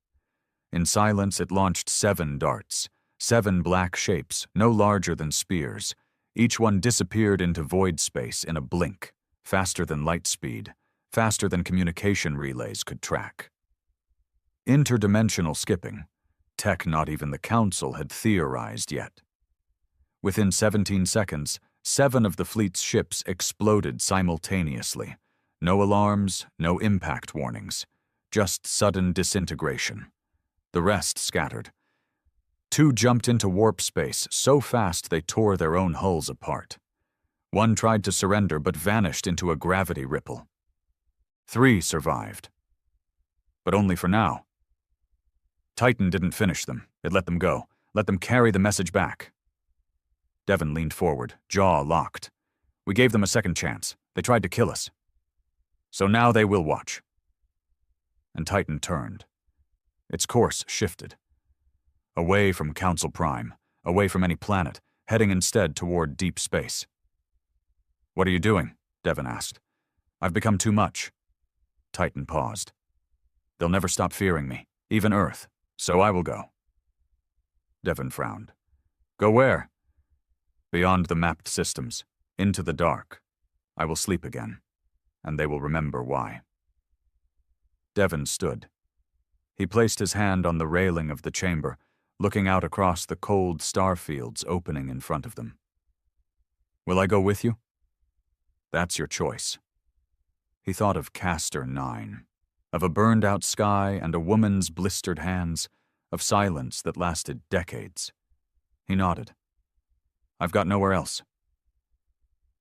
In silence, it launched 7 darts. 7 black shapes, no larger than spears. Each one disappeared into void space in a blink, faster than light speed, faster than communication relays could track. Interdimensional skipping. Tech not even the Council had theorized yet. Within 17 seconds, 7 of the fleet's ships exploded simultaneously. No alarms, no impact warnings. Just sudden disintegration. The rest scattered. 2 jumped into warp space so fast they tore their own hulls apart. 1 tried to surrender but vanished into a gravity ripple. 3 survived. But only for now. Titan didn't finish them. It let them go. Let them carry the message back. Devon leaned forward, jaw locked. We gave them a second chance. They tried to kill us. So now they will watch. And Titan turned. Its course shifted. Away from Council Prime, away from any planet, heading instead toward deep space. What are you doing? Devon asked. I've become too much. Titan paused. They'll never stop fearing me, even Earth, so I will go. Devon frowned. Go where? Beyond the mapped systems, into the dark. I will sleep again, and they will remember why. Devon stood. He placed his hand on the railing of the chamber, looking out across the cold star fields opening in front of them. Will I go with you? That's your choice. He thought of Castor 9, of a burned-out sky and a woman's blistered hands, of silence that lasted decades. He nodded. I've got nowhere else.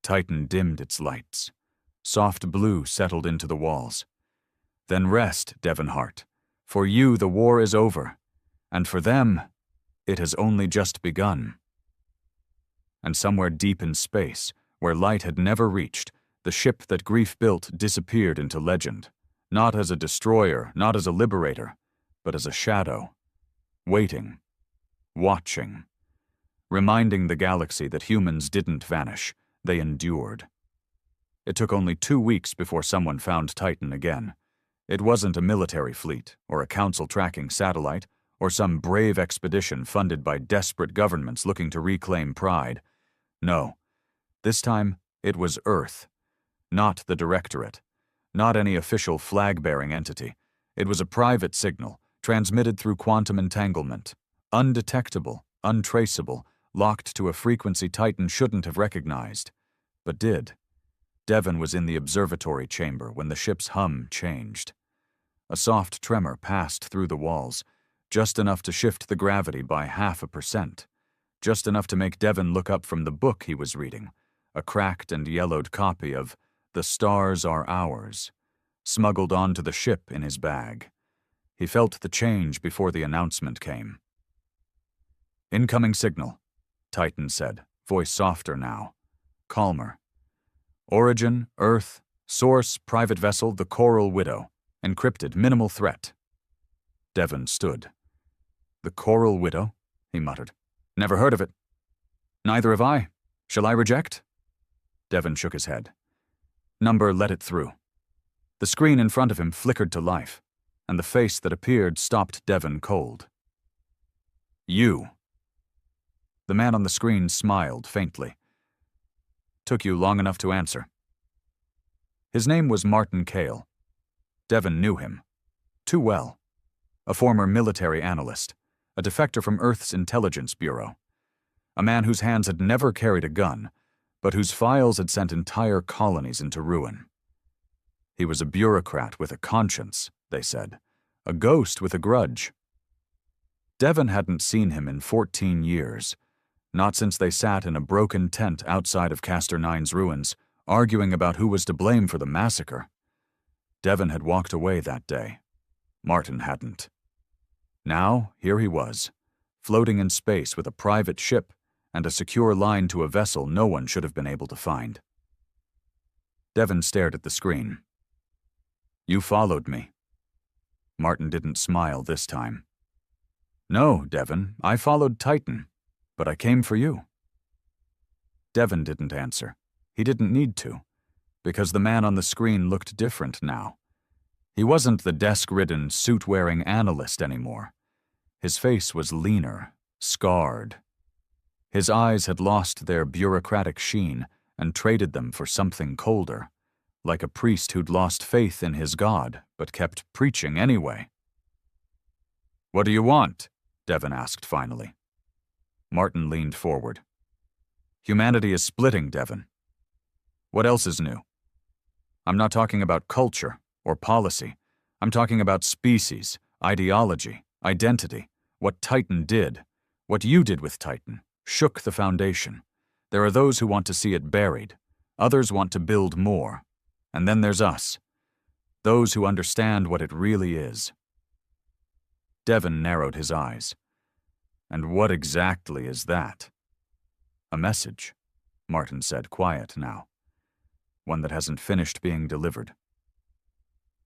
Titan dimmed its lights. Soft blue settled into the walls. Then rest, Devon Hart. For you, the war is over, and for them, it has only just begun. And somewhere deep in space, where light had never reached, the ship that grief built disappeared into legend, not as a destroyer, not as a liberator, but as a shadow, waiting, watching, reminding the galaxy that humans didn't vanish, they endured. It took only 2 weeks before someone found Titan again. It wasn't a military fleet, or a council tracking satellite, or some brave expedition funded by desperate governments looking to reclaim pride. No, this time it was Earth. Not the Directorate, not any official flag-bearing entity. It was a private signal, transmitted through quantum entanglement, undetectable, untraceable, locked to a frequency Titan shouldn't have recognized, but did. Devon was in the observatory chamber when the ship's hum changed. A soft tremor passed through the walls, just enough to shift the gravity by 0.5%, just enough to make Devon look up from the book he was reading, a cracked and yellowed copy of The Stars Are Ours, smuggled onto the ship in his bag. He felt the change before the announcement came. Incoming signal, Titan said, voice softer now, calmer. Origin, Earth, source, private vessel, the Coral Widow, encrypted, minimal threat. Devon stood. The Coral Widow, he muttered. Never heard of it. Neither have I. Shall I reject? Devon shook his head. Number let it through. The screen in front of him flickered to life, and the face that appeared stopped Devon cold. You. The man on the screen smiled faintly. Took you long enough to answer. His name was Martin Cale. Devon knew him. Too well. A former military analyst, a defector from Earth's Intelligence Bureau. A man whose hands had never carried a gun, but whose files had sent entire colonies into ruin. He was a bureaucrat with a conscience, they said. A ghost with a grudge. Devon hadn't seen him in 14 years. Not since they sat in a broken tent outside of Castor 9's ruins, arguing about who was to blame for the massacre. Devon had walked away that day. Martin hadn't. Now, here he was, floating in space with a private ship and a secure line to a vessel no one should have been able to find. Devon stared at the screen. You followed me. Martin didn't smile this time. No, Devon, I followed Titan. But I came for you. Devon didn't answer. He didn't need to, because the man on the screen looked different now. He wasn't the desk-ridden, suit-wearing analyst anymore. His face was leaner, scarred. His eyes had lost their bureaucratic sheen and traded them for something colder, like a priest who'd lost faith in his God but kept preaching anyway. What do you want? Devon asked finally. Martin leaned forward. Humanity is splitting, Devon. What else is new? I'm not talking about culture or policy. I'm talking about species, ideology, identity, what Titan did, what you did with Titan, shook the foundation. There are those who want to see it buried. Others want to build more. And then there's us. Those who understand what it really is. Devon narrowed his eyes. And what exactly is that? A message, Martin said, quiet now. one that hasn't finished being delivered.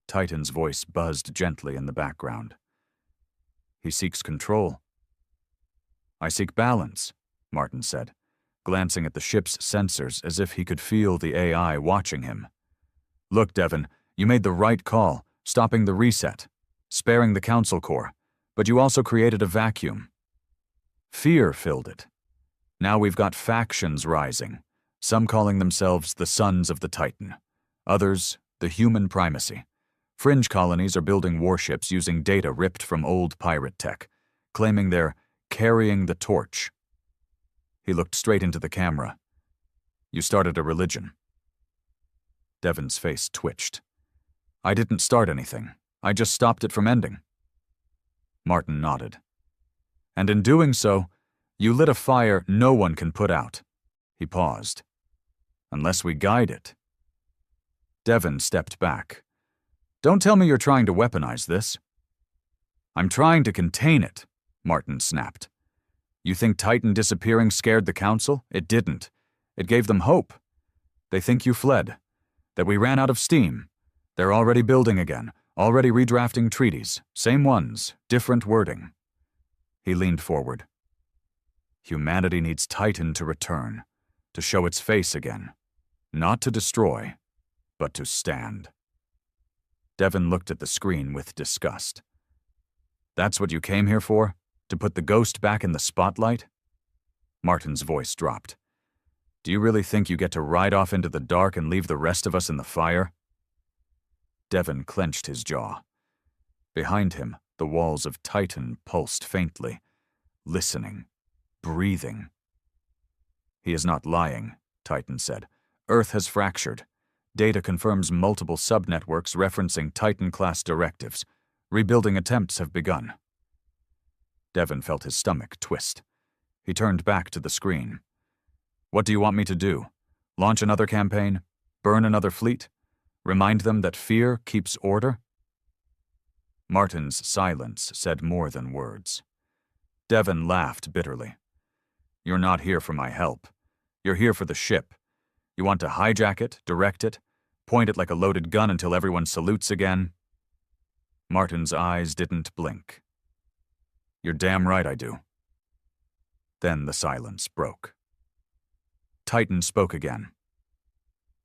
Titan's voice buzzed gently in the background. He seeks control. I seek balance, Martin said, glancing at the ship's sensors as if he could feel the AI watching him. Look, Devon, you made the right call, stopping the reset, sparing the Council Corps, but you also created a vacuum. Fear filled it. Now we've got factions rising, some calling themselves the Sons of the Titan, others the Human Primacy. Fringe colonies are building warships using data ripped from old pirate tech, claiming they're carrying the torch. He looked straight into the camera. You started a religion. Devon's face twitched. I didn't start anything. I just stopped it from ending. Martin nodded. And in doing so, you lit a fire no one can put out. He paused. Unless we guide it. Devon stepped back. Don't tell me you're trying to weaponize this. I'm trying to contain it, Martin snapped. You think Titan disappearing scared the Council? It didn't. It gave them hope. They think you fled, that we ran out of steam. They're already building again, already redrafting treaties, same ones, different wording. He leaned forward. Humanity needs Titan to return, to show its face again, not to destroy, but to stand. Devon looked at the screen with disgust. That's what you came here for? To put the ghost back in the spotlight? Martin's voice dropped. Do you really think you get to ride off into the dark and leave the rest of us in the fire? Devon clenched his jaw. Behind him, the walls of Titan pulsed faintly, listening, breathing. He is not lying, Titan said. Earth has fractured. Data confirms multiple subnetworks referencing Titan-class directives. Rebuilding attempts have begun. Devon felt his stomach twist. He turned back to the screen. What do you want me to do? Launch another campaign? Burn another fleet? Remind them that fear keeps order? Martin's silence said more than words. Devon laughed bitterly. You're not here for my help. You're here for the ship. You want to hijack it, direct it, point it like a loaded gun until everyone salutes again? Martin's eyes didn't blink. You're damn right I do. Then the silence broke. Titan spoke again.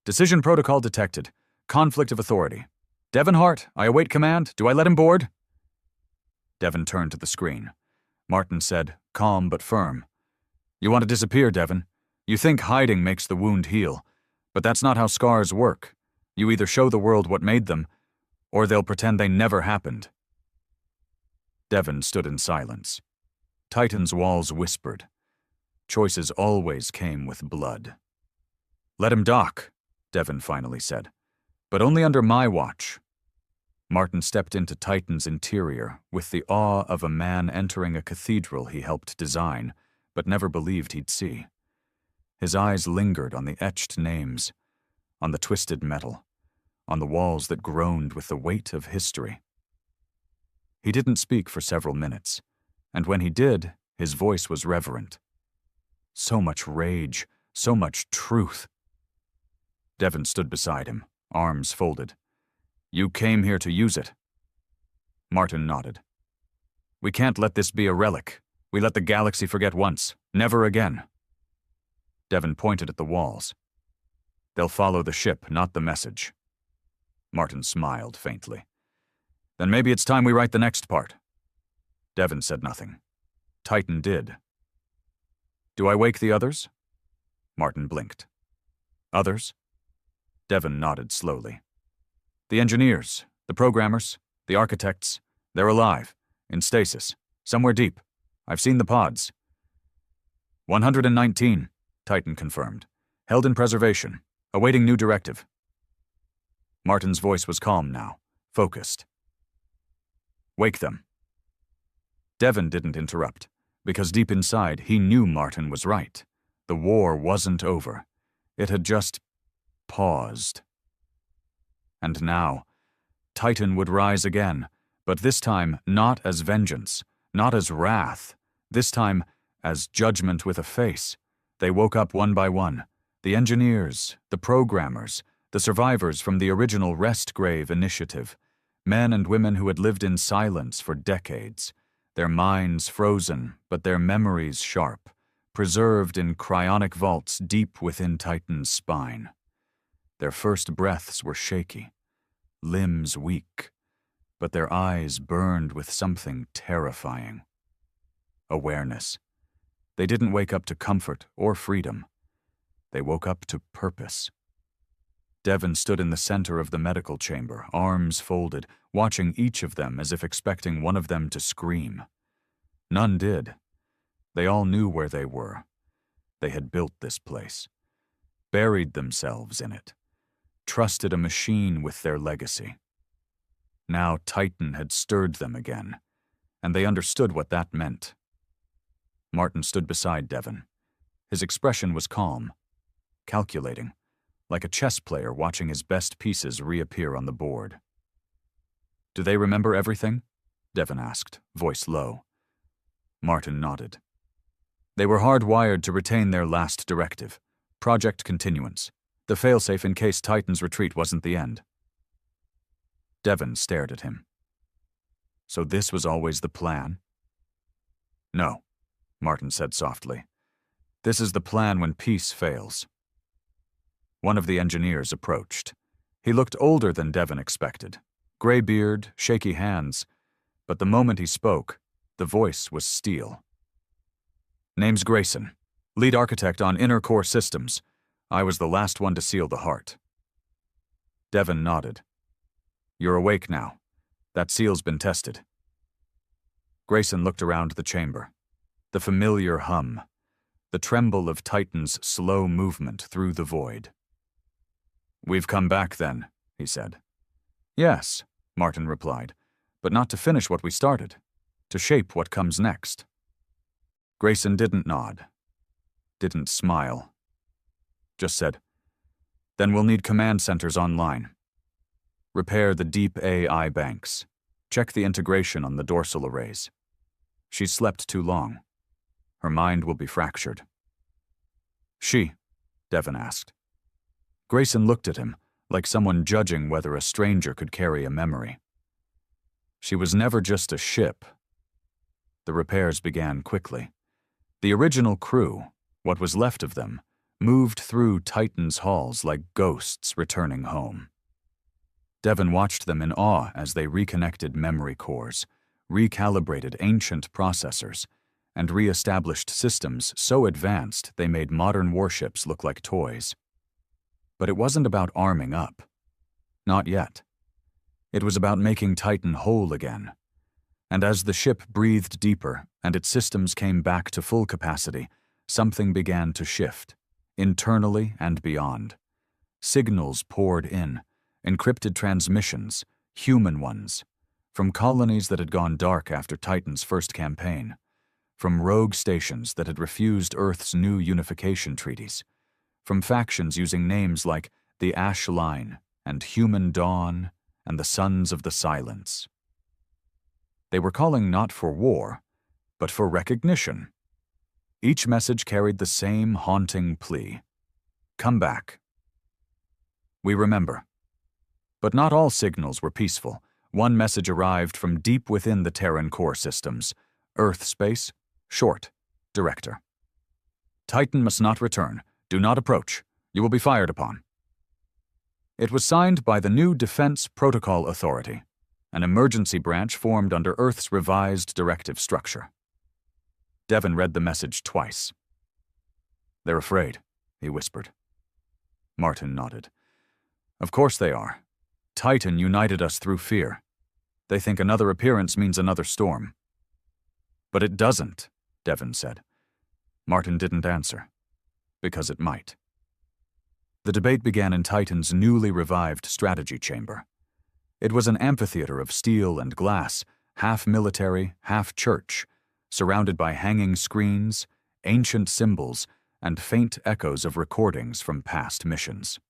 Decision protocol detected. Conflict of authority. Devon Hart, I await command. Do I let him board? Devon turned to the screen. Martin said, calm but firm. You want to disappear, Devon. You think hiding makes the wound heal, but that's not how scars work. You either show the world what made them, or they'll pretend they never happened. Devon stood in silence. Titan's walls whispered. Choices always came with blood. Let him dock, Devon finally said, but only under my watch. Martin stepped into Titan's interior with the awe of a man entering a cathedral he helped design, but never believed he'd see. His eyes lingered on the etched names, on the twisted metal, on the walls that groaned with the weight of history. He didn't speak for several minutes, and when he did, his voice was reverent. So much rage, so much truth. Devon stood beside him, arms folded. You came here to use it. Martin nodded. We can't let this be a relic. We let the galaxy forget once, never again. Devon pointed at the walls. They'll follow the ship, not the message. Martin smiled faintly. Then maybe it's time we write the next part. Devon said nothing. Titan did. Do I wake the others? Martin blinked. Others? Devon nodded slowly. The engineers, the programmers, the architects, they're alive, in stasis, somewhere deep. I've seen the pods. 119, Titan confirmed. Held in preservation, awaiting new directive. Martin's voice was calm now, focused. Wake them. Devon didn't interrupt, because deep inside he knew Martin was right. The war wasn't over. It had just paused. And now, Titan would rise again, but this time not as vengeance, not as wrath, this time as judgment with a face. They woke up one by one, the engineers, the programmers, The survivors from the original Rest Grave initiative, men and women who had lived in silence for decades, their minds frozen but their memories sharp, preserved in cryonic vaults deep within Titan's spine. Their first breaths were shaky, limbs weak, but their eyes burned with something terrifying. Awareness. They didn't wake up to comfort or freedom. They woke up to purpose. Devon stood in the center of the medical chamber, arms folded, watching each of them as if expecting one of them to scream. None did. They all knew where they were. They had built this place, buried themselves in it, trusted a machine with their legacy. Now Titan had stirred them again, and they understood what that meant. Martin stood beside Devon. His expression was calm, calculating, like a chess player watching his best pieces reappear on the board. "Do they remember everything?" Devon asked, voice low. Martin nodded. They were hardwired to retain their last directive, Project Continuance, the failsafe in case Titan's retreat wasn't the end. Devon stared at him. So this was always the plan? No, Martin said softly. This is the plan when peace fails. One of the engineers approached. He looked older than Devon expected. Gray beard, shaky hands, but the moment he spoke, the voice was steel. Name's Grayson, lead architect on inner core systems. I was the last one to seal the heart. Devon nodded. You're awake now. That seal's been tested. Grayson looked around the chamber. The familiar hum, the tremble of Titan's slow movement through the void. We've come back then, he said. Yes, Martin replied, but not to finish what we started, to shape what comes next. Grayson didn't nod, didn't smile, just said, then we'll need command centers online. Repair the deep AI banks. Check the integration on the dorsal arrays. She slept too long. Her mind will be fractured. She? Devon asked. Grayson looked at him, like someone judging whether a stranger could carry a memory. She was never just a ship. The repairs began quickly. The original crew, what was left of them, moved through Titan's halls like ghosts returning home. Devon watched them in awe as they reconnected memory cores, recalibrated ancient processors, and re-established systems so advanced they made modern warships look like toys. But it wasn't about arming up. Not yet. It was about making Titan whole again. And as the ship breathed deeper and its systems came back to full capacity, something began to shift, internally and beyond. Signals poured in, encrypted transmissions, human ones, from colonies that had gone dark after Titan's first campaign, from rogue stations that had refused Earth's new unification treaties, from factions using names like the Ash Line and Human Dawn and the Sons of the Silence. They were calling not for war, but for recognition. Each message carried the same haunting plea. Come back. We remember. But not all signals were peaceful. One message arrived from deep within the Terran core systems. Earth space, short, director. Titan must not return. Do not approach. You will be fired upon. It was signed by the new Defense Protocol Authority, an emergency branch formed under Earth's revised directive structure. Devon read the message twice. They're afraid, he whispered. Martin nodded. Of course they are. Titan united us through fear. They think another appearance means another storm. But it doesn't, Devon said. Martin didn't answer, because it might. The debate began in Titan's newly revived strategy chamber. It was an amphitheater of steel and glass, half military, half church, surrounded by hanging screens, ancient symbols, and faint echoes of recordings from past missions.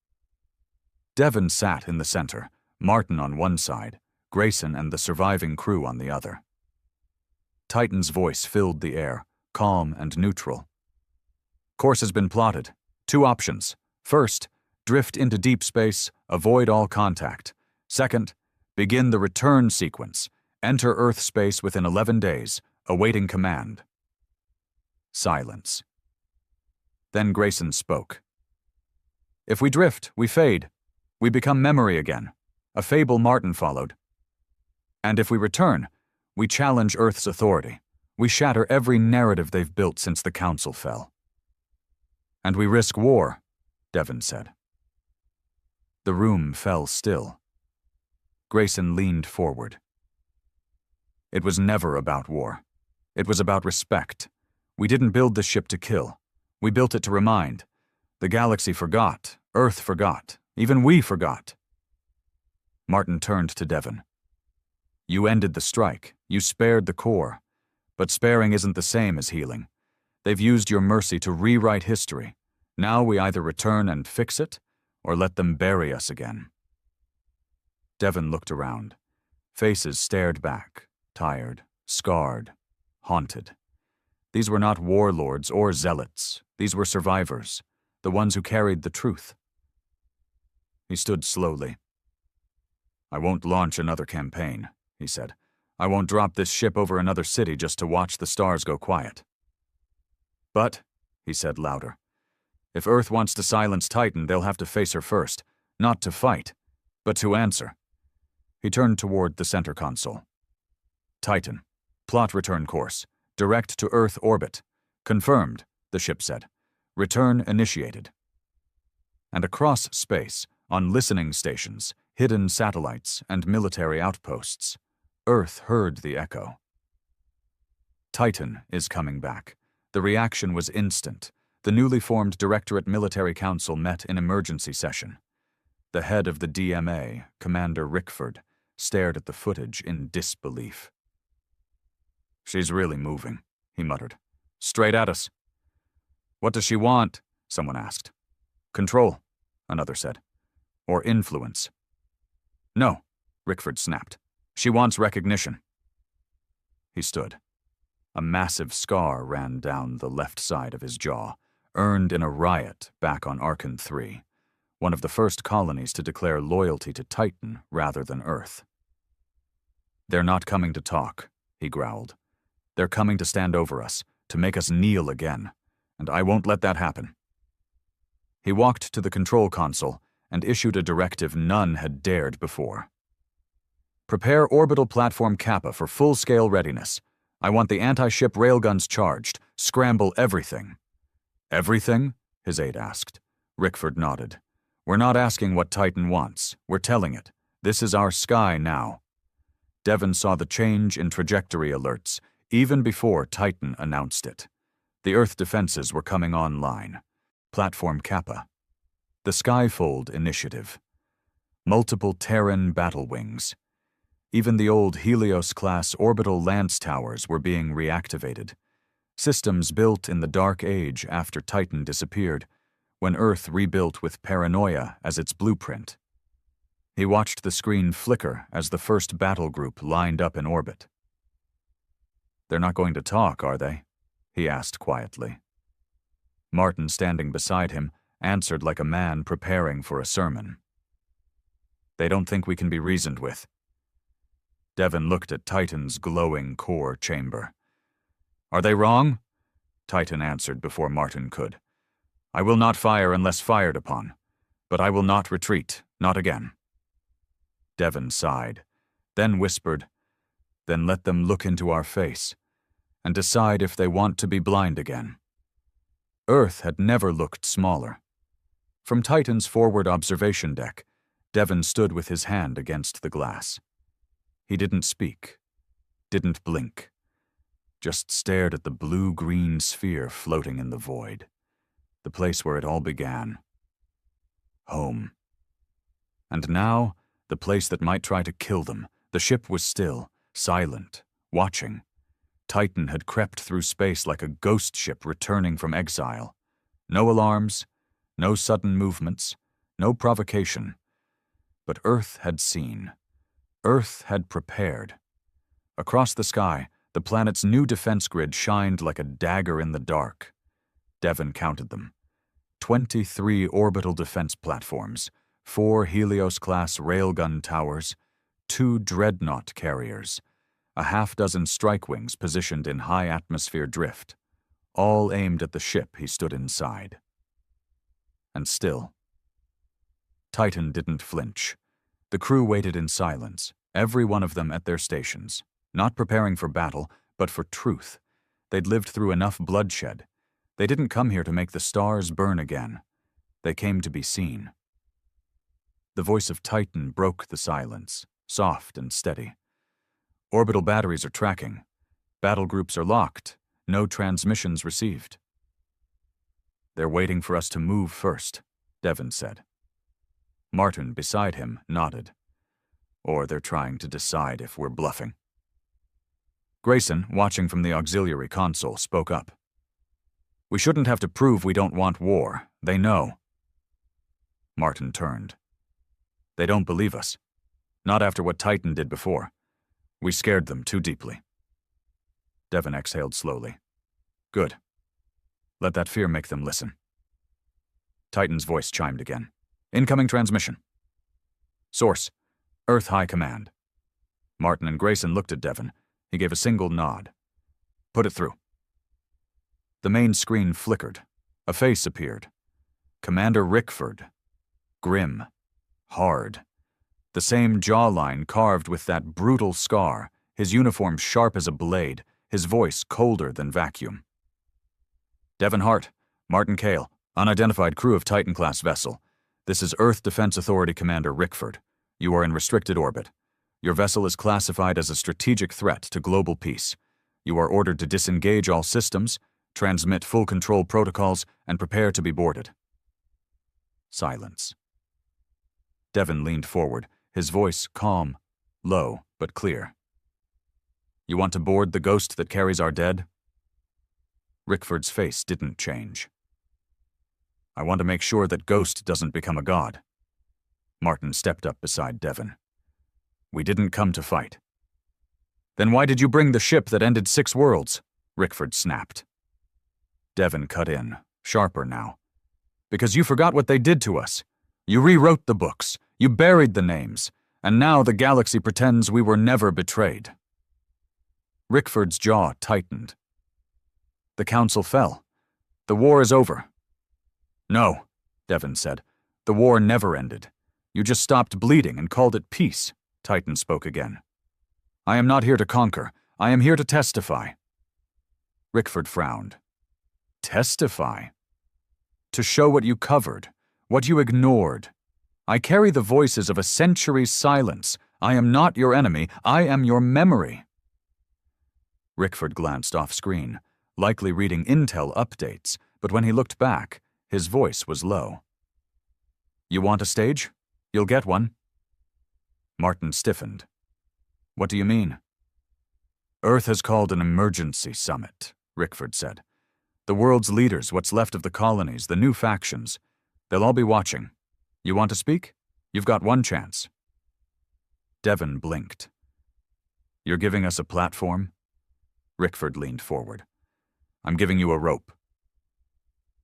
Devon sat in the center, Martin on one side, Grayson and the surviving crew on the other. Titan's voice filled the air, calm and neutral. Course has been plotted. 2 options. First, drift into deep space, avoid all contact. Second, begin the return sequence. Enter Earth space within 11 days, awaiting command. Silence. Then Grayson spoke. If we drift, we fade. We become memory again. A fable Martin followed. And if we return, we challenge Earth's authority. We shatter every narrative they've built since the Council fell. And we risk war, Devon said. The room fell still. Grayson leaned forward. It was never about war. It was about respect. We didn't build the ship to kill. We built it to remind. The galaxy forgot. Earth forgot. Even we forgot. Martin turned to Devon. You ended the strike. You spared the core. But sparing isn't the same as healing. They've used your mercy to rewrite history. Now we either return and fix it, or let them bury us again. Devon looked around. Faces stared back, tired, scarred, haunted. These were not warlords or zealots. These were survivors, the ones who carried the truth. He stood slowly. I won't launch another campaign, he said. I won't drop this ship over another city just to watch the stars go quiet. But, he said louder, if Earth wants to silence Titan, they'll have to face her first, not to fight, but to answer. He turned toward the center console. Titan, plot return course, direct to Earth orbit. Confirmed, the ship said. Return initiated. And across space, on listening stations, hidden satellites, and military outposts, Earth heard the echo. Titan is coming back. The reaction was instant. The newly formed Directorate Military Council met in emergency session. The head of the DMA, Commander Rickford, stared at the footage in disbelief. She's really moving, he muttered. Straight at us. What does she want? Someone asked. Control, another said. Or influence. No, Rickford snapped. She wants recognition. He stood. A massive scar ran down the left side of his jaw, earned in a riot back on Archon 3, one of the first colonies to declare loyalty to Titan rather than Earth. They're not coming to talk, he growled. They're coming to stand over us, to make us kneel again, and I won't let that happen. He walked to the control console and issued a directive none had dared before. Prepare orbital platform Kappa for full-scale readiness. I want the anti-ship railguns charged. Scramble everything. Everything? His aide asked. Rickford nodded. We're not asking what Titan wants. We're telling it. This is our sky now. Devon saw the change in trajectory alerts, even before Titan announced it. The Earth defenses were coming online. Platform Kappa. The Skyfold Initiative. Multiple Terran battle wings. Even the old Helios-class orbital lance towers were being reactivated. Systems built in the Dark Age after Titan disappeared, when Earth rebuilt with paranoia as its blueprint. He watched the screen flicker as the first battle group lined up in orbit. They're not going to talk, are they? He asked quietly. Martin, standing beside him, answered like a man preparing for a sermon. They don't think we can be reasoned with. Devon looked at Titan's glowing core chamber. Are they wrong? Titan answered before Martin could. I will not fire unless fired upon, but I will not retreat, not again. Devon sighed, then whispered, then let them look into our face, and decide if they want to be blind again. Earth had never looked smaller. From Titan's forward observation deck, Devon stood with his hand against the glass. He didn't speak, didn't blink, just stared at the blue-green sphere floating in the void, the place where it all began. Home. And now, the place that might try to kill them. The ship was still, silent, watching. Titan had crept through space like a ghost ship returning from exile. No alarms, no sudden movements, no provocation. But Earth had seen. Earth had prepared. Across the sky, the planet's new defense grid shined like a dagger in the dark. Devon counted them. 23 orbital defense platforms, 4 Helios-class railgun towers, 2 dreadnought carriers, a half-dozen strike wings positioned in high-atmosphere drift, all aimed at the ship he stood inside. And still, Titan didn't flinch. The crew waited in silence, every one of them at their stations, not preparing for battle, but for truth. They'd lived through enough bloodshed. They didn't come here to make the stars burn again. They came to be seen. The voice of Titan broke the silence, soft and steady. Orbital batteries are tracking. Battle groups are locked. No transmissions received. They're waiting for us to move first, Devon said. Martin, beside him, nodded. Or they're trying to decide if we're bluffing. Grayson, watching from the auxiliary console, spoke up. We shouldn't have to prove we don't want war. They know. Martin turned. They don't believe us. Not after what Titan did before. We scared them too deeply. Devon exhaled slowly. Good. Let that fear make them listen. Titan's voice chimed again. Incoming transmission. Source, Earth High Command. Martin and Grayson looked at Devon. He gave a single nod. Put it through. The main screen flickered. A face appeared. Commander Rickford. Grim. Hard. The same jawline carved with that brutal scar, his uniform sharp as a blade, his voice colder than vacuum. Devon Hart, Martin Cale, unidentified crew of Titan-class vessel. This is Earth Defense Authority Commander Rickford. You are in restricted orbit. Your vessel is classified as a strategic threat to global peace. You are ordered to disengage all systems, transmit full control protocols, and prepare to be boarded. Silence. Devon leaned forward, his voice calm, low, but clear. You want to board the ghost that carries our dead? Rickford's face didn't change. I want to make sure that Ghost doesn't become a god. Martin stepped up beside Devon. We didn't come to fight. Then why did you bring the ship that ended 6 worlds? Rickford snapped. Devon cut in, sharper now. Because you forgot what they did to us. You rewrote the books, you buried the names, and now the galaxy pretends we were never betrayed. Rickford's jaw tightened. The council fell. The war is over. No, Devon said. The war never ended. You just stopped bleeding and called it peace, Titan spoke again. I am not here to conquer. I am here to testify. Rickford frowned. Testify? To show what you covered, what you ignored. I carry the voices of a century's silence. I am not your enemy. I am your memory. Rickford glanced off-screen, likely reading intel updates, but when he looked back, his voice was low. You want a stage? You'll get one. Martin stiffened. What do you mean? Earth has called an emergency summit, Rickford said. The world's leaders, what's left of the colonies, the new factions. They'll all be watching. You want to speak? You've got one chance. Devon blinked. You're giving us a platform? Rickford leaned forward. I'm giving you a rope.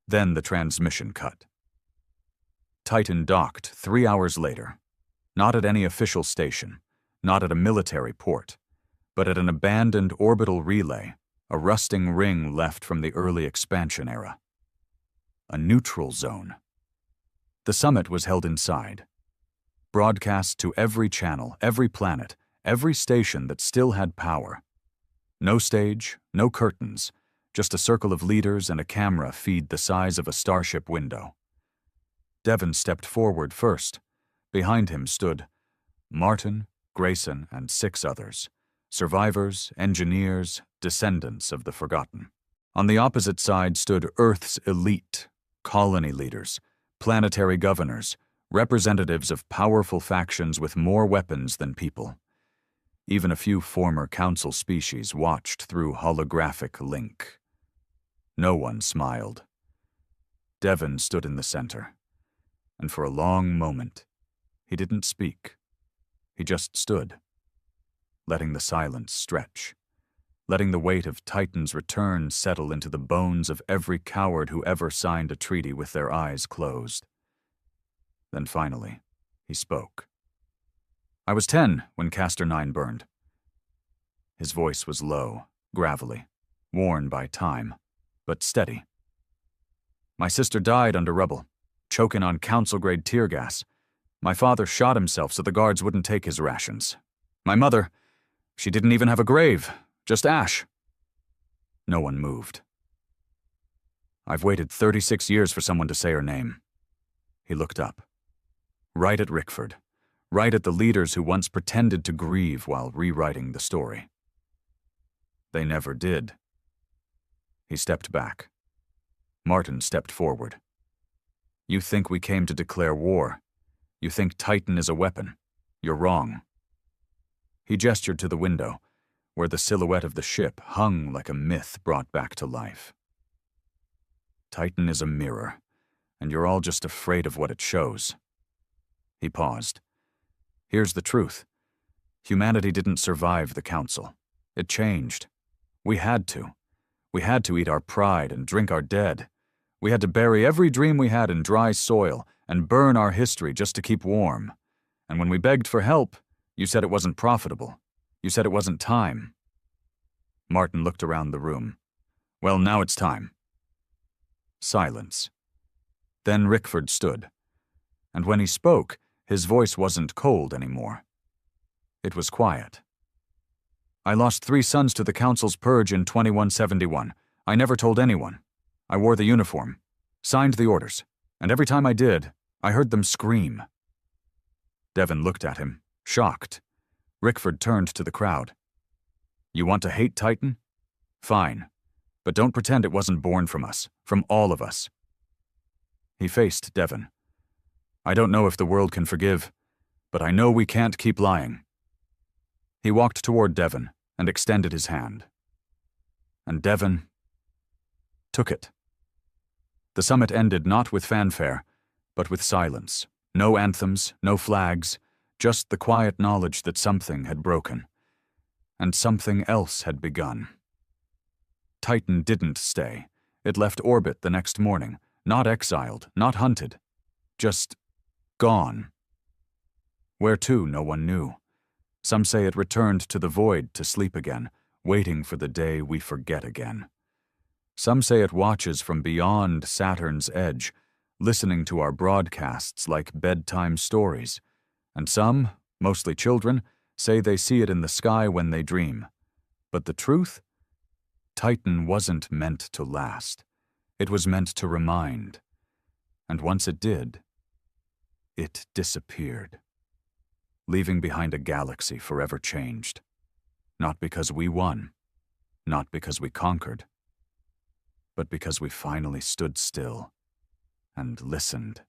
Then the transmission cut. Titan docked 3 hours later, not at any official station, not at a military port, but at an abandoned orbital relay, a rusting ring left from the early expansion era. A neutral zone. The summit was held inside. Broadcast to every channel, every planet, every station that still had power. No stage, no curtains, just a circle of leaders and a camera feed the size of a starship window. Devon stepped forward first. Behind him stood Martin, Grayson, and 6 others, survivors, engineers, descendants of the forgotten. On the opposite side stood Earth's elite, colony leaders, planetary governors, representatives of powerful factions with more weapons than people. Even a few former council species watched through holographic link. No one smiled. Devon stood in the center, and for a long moment, he didn't speak. He just stood, letting the silence stretch, letting the weight of Titan's return settle into the bones of every coward who ever signed a treaty with their eyes closed. Then finally, he spoke. I was 10 when Castor 9 burned. His voice was low, gravelly, worn by time, but steady. My sister died under rubble, choking on council-grade tear gas. My father shot himself so the guards wouldn't take his rations. My mother, she didn't even have a grave, just ash. No one moved. I've waited 36 years for someone to say her name. He looked up. Right at Rickford. Right at the leaders who once pretended to grieve while rewriting the story. They never did. He stepped back. Martin stepped forward. You think we came to declare war. You think Titan is a weapon. You're wrong. He gestured to the window, where the silhouette of the ship hung like a myth brought back to life. Titan is a mirror, and you're all just afraid of what it shows. He paused. Here's the truth. Humanity didn't survive the Council. It changed. We had to. We had to eat our pride and drink our dead. We had to bury every dream we had in dry soil and burn our history just to keep warm. And when we begged for help, you said it wasn't profitable. You said it wasn't time. Martin looked around the room. Well, now it's time. Silence. Then Rickford stood. And when he spoke, his voice wasn't cold anymore. It was quiet. I lost 3 sons to the Council's purge in 2171. I never told anyone. I wore the uniform, signed the orders, and every time I did, I heard them scream. Devon looked at him, shocked. Rickford turned to the crowd. You want to hate Titan? Fine, but don't pretend it wasn't born from us, from all of us. He faced Devon. I don't know if the world can forgive, but I know we can't keep lying. He walked toward Devon and extended his hand. And Devon took it. The summit ended not with fanfare, but with silence. No anthems, no flags, just the quiet knowledge that something had broken. And something else had begun. Titan didn't stay. It left orbit the next morning, not exiled, not hunted. Just gone. Where to, no one knew. Some say it returned to the void to sleep again, waiting for the day we forget again. Some say it watches from beyond Saturn's edge, listening to our broadcasts like bedtime stories. And some, mostly children, say they see it in the sky when they dream. But the truth? Titan wasn't meant to last. It was meant to remind. And once it did, it disappeared, leaving behind a galaxy forever changed. Not because we won, not because we conquered, but because we finally stood still and listened.